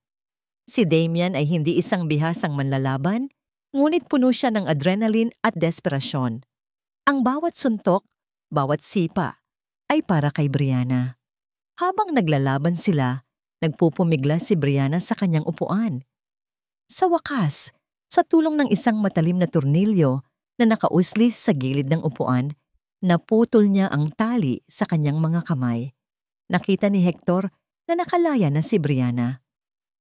Si Damian ay hindi isang bihasang manlalaban, ngunit puno siya ng adrenaline at desperasyon. Ang bawat suntok, bawat sipa, ay para kay Brianna. Habang naglalaban sila, nagpupumigla si Brianna sa kanyang upuan. Sa wakas, sa tulong ng isang matalim na tornilyo na nakauslis sa gilid ng upuan, naputol niya ang tali sa kanyang mga kamay. Nakita ni Hector na nakalaya na si Brianna.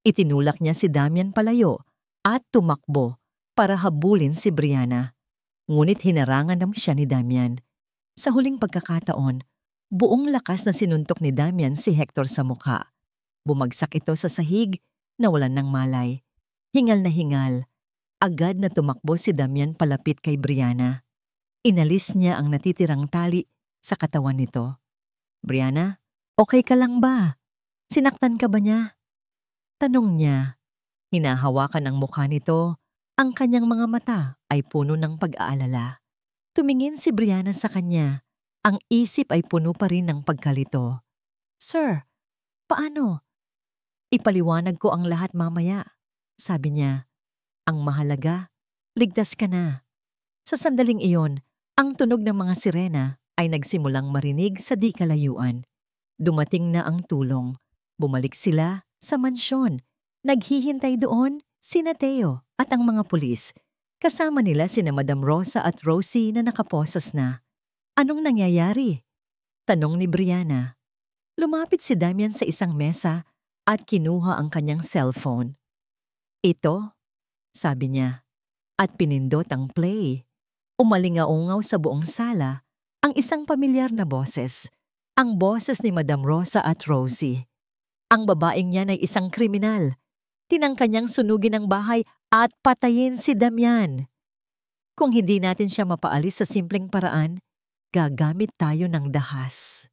Itinulak niya si Damian palayo at tumakbo para habulin si Brianna. Ngunit hinarangan naman siya ni Damian. Sa huling pagkakataon, buong lakas na sinuntok ni Damian si Hector sa mukha. Bumagsak ito sa sahig, nawalan ng malay. Hingal na hingal, agad na tumakbo si Damian palapit kay Brianna. Inalis niya ang natitirang tali sa katawan nito. "Brianna, okay ka lang ba? Sinaktan ka ba niya?" Tanong niya. Hinahawakan ang mukha nito, ang kanyang mga mata ay puno ng pag-aalala. Tumingin si Brianna sa kanya, ang isip ay puno pa rin ng pagkalito. "Sir, paano?" "Ipaliwanag ko ang lahat mamaya," sabi niya. "Ang mahalaga, ligtas ka na." Sa sandaling iyon, ang tunog ng mga sirena ay nagsimulang marinig sa di kalayuan. Dumating na ang tulong. Bumalik sila sa mansyon. Naghihintay doon sina Theo at ang mga pulis. Kasama nila sina Madam Rosa at Rosie na nakaposas na. "Anong nangyayari?" tanong ni Brianna. Lumapit si Damian sa isang mesa at kinuha ang kanyang cellphone. "Ito," sabi niya, at pinindot ang play. Umalingaungaw sa buong sala ang isang pamilyar na boses. Ang boses ni Madam Rosa at Rosie. Ang babaeng niyan ay isang kriminal. Tinangka niyang sunugin ang bahay at patayin si Damian. Kung hindi natin siya mapaalis sa simpleng paraan, gagamit tayo ng dahas.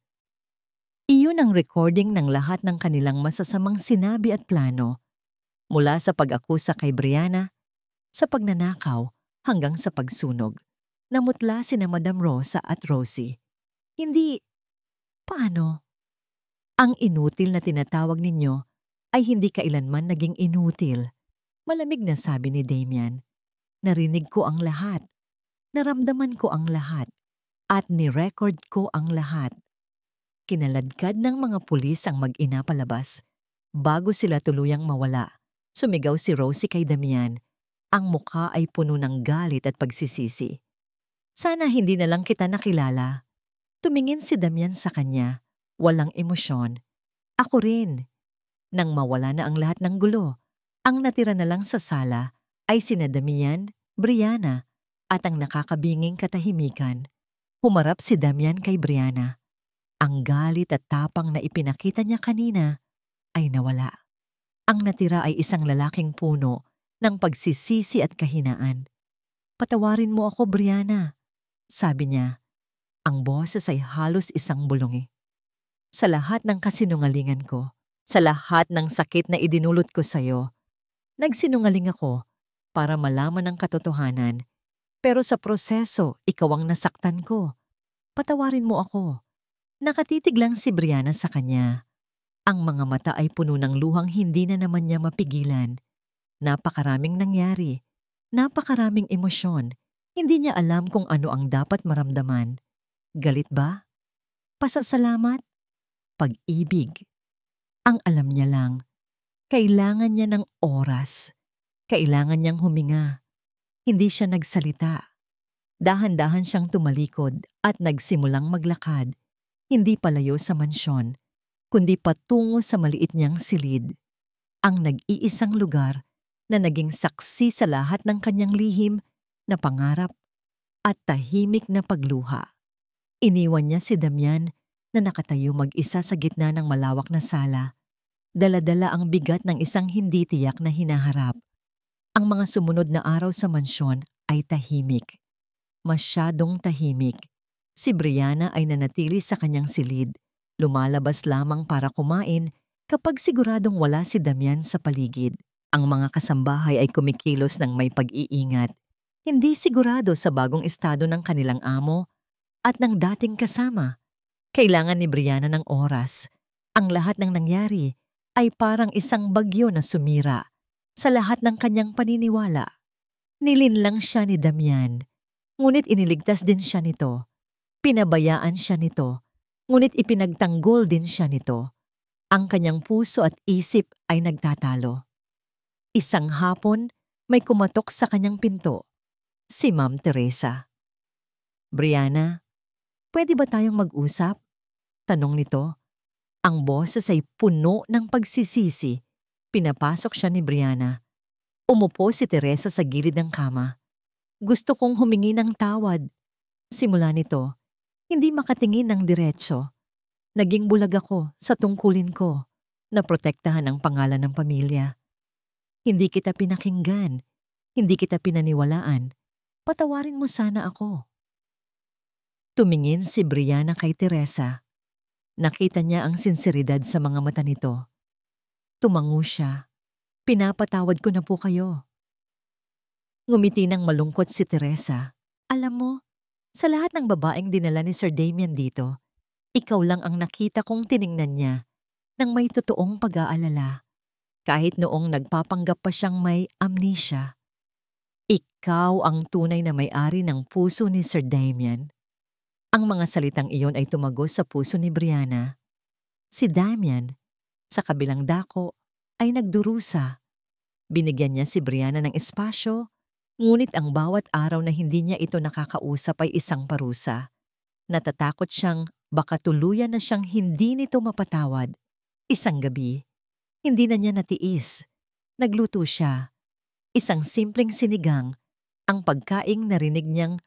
Iyon ang recording ng lahat ng kanilang masasamang sinabi at plano. Mula sa pag-akusa kay Brianna, sa pagnanakaw hanggang sa pagsunog. Namutla sina Madam Rosa at Rosie. Hindi, paano? Ang inutil na tinatawag ninyo ay hindi kailanman naging inutil. Malamig na sabi ni Damian. Narinig ko ang lahat. Naramdaman ko ang lahat. At ni-record ko ang lahat. Kinaladkad ng mga pulis ang mag-ina palabas. Bago sila tuluyang mawala, sumigaw si Rosie kay Damian. Ang mukha ay puno ng galit at pagsisisi. Sana hindi na lang kita nakilala. Tumingin si Damian sa kanya, walang emosyon. Ako rin. Nang mawala na ang lahat ng gulo, ang natira na lang sa sala ay sina Damian, Brianna, at ang nakakabinging katahimikan. Humarap si Damian kay Brianna. Ang galit at tapang na ipinakita niya kanina ay nawala. Ang natira ay isang lalaking puno ng pagsisisi at kahinaan. Patawarin mo ako, Brianna, sabi niya. Ang boses ay halos isang bulungi. Sa lahat ng kasinungalingan ko, sa lahat ng sakit na idinulot ko sa'yo, nagsinungaling ako para malaman ang katotohanan. Pero sa proseso, ikaw ang nasaktan ko. Patawarin mo ako. Nakatitig lang si Brianna sa kanya. Ang mga mata ay puno ng luhang hindi na naman niya mapigilan. Napakaraming nangyari. Napakaraming emosyon. Hindi niya alam kung ano ang dapat maramdaman. Galit ba? Pasasalamat? Pag-ibig? Ang alam niya lang, kailangan niya ng oras. Kailangan niyang huminga. Hindi siya nagsalita. Dahan-dahan siyang tumalikod at nagsimulang maglakad. Hindi palayo sa mansyon, kundi patungo sa maliit niyang silid. Ang nag-iisang lugar na naging saksi sa lahat ng kanyang lihim na pangarap at tahimik na pagluha. Iniwan niya si Damian na nakatayo mag-isa sa gitna ng malawak na sala. Dala-dala ang bigat ng isang hindi tiyak na hinaharap. Ang mga sumunod na araw sa mansyon ay tahimik. Masyadong tahimik. Si Brianna ay nanatili sa kanyang silid, lumalabas lamang para kumain kapag siguradong wala si Damian sa paligid. Ang mga kasambahay ay kumikilos ng may pag-iingat, hindi sigurado sa bagong estado ng kanilang amo at ng dating kasama. Kailangan ni Brianna ng oras. Ang lahat ng nangyari ay parang isang bagyo na sumira sa lahat ng kanyang paniniwala. Nilinlang siya ni Damian, ngunit iniligtas din siya nito. Pinabayaan siya nito, ngunit ipinagtanggol din siya nito. Ang kanyang puso at isip ay nagtatalo. Isang hapon, may kumatok sa kanyang pinto. Si Ma'am Teresa. Brianna, pwede ba tayong mag-usap? Tanong nito. Ang boses ay puno ng pagsisisi. Pinapasok siya ni Brianna. Umupo si Teresa sa gilid ng kama. Gusto kong humingi ng tawad. Simula nito, hindi makatingin ng diretso. Naging bulag ako sa tungkulin ko na protektahan ang pangalan ng pamilya. Hindi kita pinakinggan. Hindi kita pinaniwalaan. Patawarin mo sana ako. Tumingin si Brianna kay Teresa. Nakita niya ang sinseridad sa mga mata nito. Tumango siya. Pinapatawad ko na po kayo. Ngumiti ng malungkot si Teresa. Alam mo, sa lahat ng babaeng dinala ni Sir Damian dito, ikaw lang ang nakita kong tiningnan niya ng may totoong pag-aalala. Kahit noong nagpapanggap pa siyang may amnesia. Ikaw ang tunay na may-ari ng puso ni Sir Damian. Ang mga salitang iyon ay tumagos sa puso ni Brianna. Si Damian, sa kabilang dako, ay nagdurusa. Binigyan niya si Brianna ng espasyo, ngunit ang bawat araw na hindi niya ito nakakausap ay isang parusa. Natatakot siyang baka tuluyan na siyang hindi nito mapatawad. Isang gabi, hindi na niya natiis. Nagluto siya. Isang simpleng sinigang, ang pagkaing narinig niyang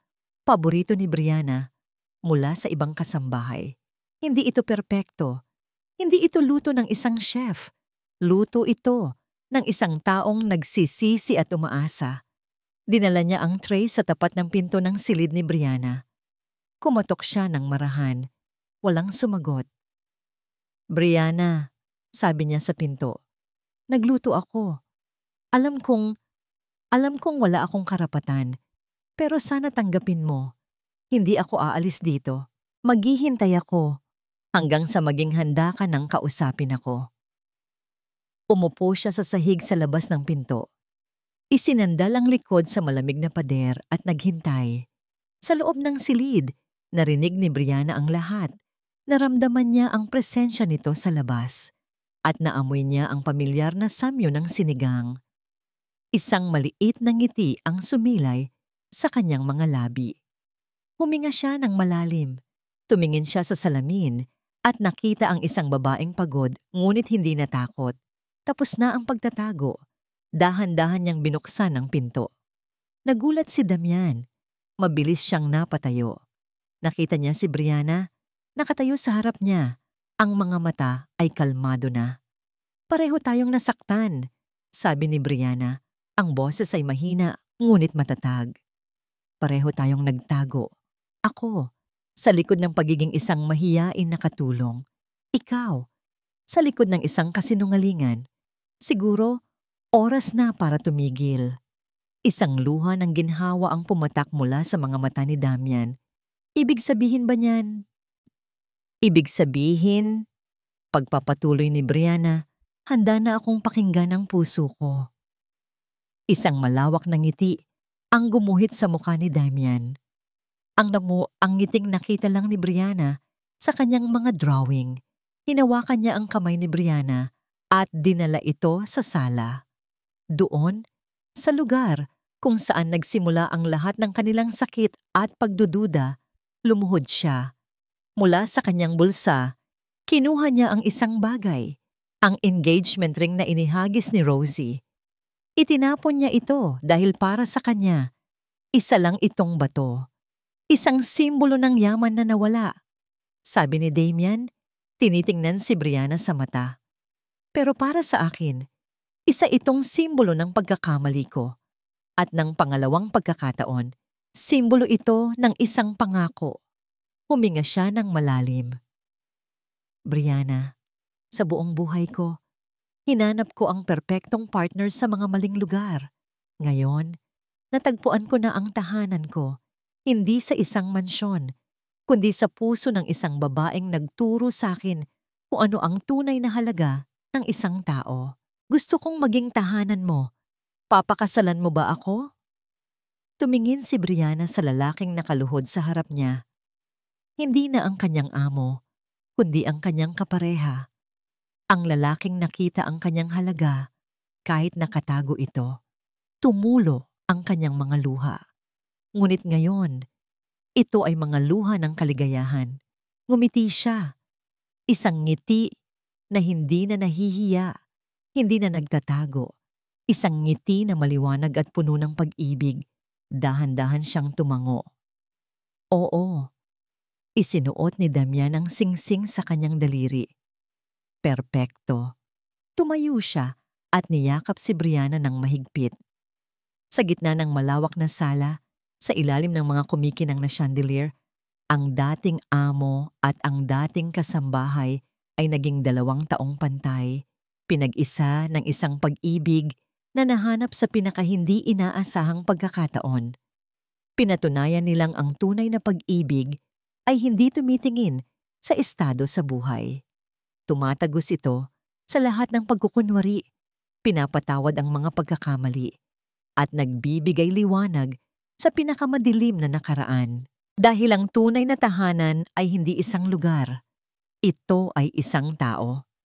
paborito ni Brianna mula sa ibang kasambahay. Hindi ito perpekto. Hindi ito luto ng isang chef. Luto ito ng isang taong nagsisisi at umaasa. Dinala niya ang tray sa tapat ng pinto ng silid ni Brianna. Kumatok siya ng marahan. Walang sumagot. Brianna, sabi niya sa pinto. Nagluto ako. Alam kong wala akong karapatan. Pero sana tanggapin mo. Hindi ako aalis dito. Maghihintay ako hanggang sa maging handa ka nang kausapin ako. Umupo siya sa sahig sa labas ng pinto. Isinandal ang likod sa malamig na pader at naghintay. Sa loob ng silid, narinig ni Brianna ang lahat. Naramdaman niya ang presensya nito sa labas at naamoy niya ang pamilyar na samyo ng sinigang. Isang maliit na ngiti ang sumilay sa kanyang mga labi. Huminga siya ng malalim. Tumingin siya sa salamin at nakita ang isang babaeng pagod ngunit hindi natakot. Tapos na ang pagtatago. Dahan-dahan niyang binuksan ang pinto. Nagulat si Damian. Mabilis siyang napatayo. Nakita niya si Brianna. Nakatayo sa harap niya. Ang mga mata ay kalmado na. Pareho tayong nasaktan, sabi ni Brianna. Ang boses ay mahina ngunit matatag. Pareho tayong nagtago. Ako, sa likod ng pagiging isang mahiyain na katulong. Ikaw, sa likod ng isang kasinungalingan. Siguro, oras na para tumigil. Isang luha ng ginhawa ang pumatak mula sa mga mata ni Damian. Ibig sabihin ba niyan? Ibig sabihin, pagpapatuloy ni Brianna, handa na akong pakinggan ang puso ko. Isang malawak na ngiti ang gumuhit sa mukha ni Damian. Ang ngiting nakita lang ni Brianna sa kanyang mga drawing. Hinawakan niya ang kamay ni Brianna at dinala ito sa sala. Doon, sa lugar kung saan nagsimula ang lahat ng kanilang sakit at pagdududa, lumuhod siya. Mula sa kanyang bulsa, kinuha niya ang isang bagay, ang engagement ring na inihagis ni Rosie. Itinapon niya ito dahil para sa kanya, isa lang itong bato. Isang simbolo ng yaman na nawala. Sabi ni Damian, tinitingnan si Brianna sa mata. Pero para sa akin, isa itong simbolo ng pagkakamali ko. At ng pangalawang pagkakataon, simbolo ito ng isang pangako. Huminga siya ng malalim. Brianna, sa buong buhay ko, hinanap ko ang perpektong partner sa mga maling lugar. Ngayon, natagpuan ko na ang tahanan ko, hindi sa isang mansyon, kundi sa puso ng isang babaeng nagturo sa akin kung ano ang tunay na halaga ng isang tao. Gusto kong maging tahanan mo. Papakasalan mo ba ako? Tumingin si Brianna sa lalaking nakaluhod sa harap niya. Hindi na ang kanyang amo, kundi ang kanyang kapareha. Ang lalaking nakita ang kanyang halaga kahit nakatago ito. Tumulo ang kanyang mga luha. Ngunit ngayon, ito ay mga luha ng kaligayahan. Ngumiti siya. Isang ngiti na hindi na nahihiya, hindi na nagtatago. Isang ngiti na maliwanag at puno ng pag-ibig. Dahan-dahan siyang tumango. Oo, isinuot ni Damian ang singsing sa kanyang daliri. Perpekto. Tumayo siya at niyakap si Brianna ng mahigpit. Sa gitna ng malawak na sala, sa ilalim ng mga kumikinang na chandelier, ang dating amo at ang dating kasambahay ay naging 2 taong pantay, pinag-isa ng isang pag-ibig na nahanap sa pinakahindi inaasahang pagkakataon. Pinatunayan nilang ang tunay na pag-ibig ay hindi tumitingin sa estado sa buhay. Tumatagos ito sa lahat ng pagkukunwari, pinapatawad ang mga pagkakamali, at nagbibigay liwanag sa pinakamadilim na nakaraan. Dahil ang tunay na tahanan ay hindi isang lugar, ito ay isang tao.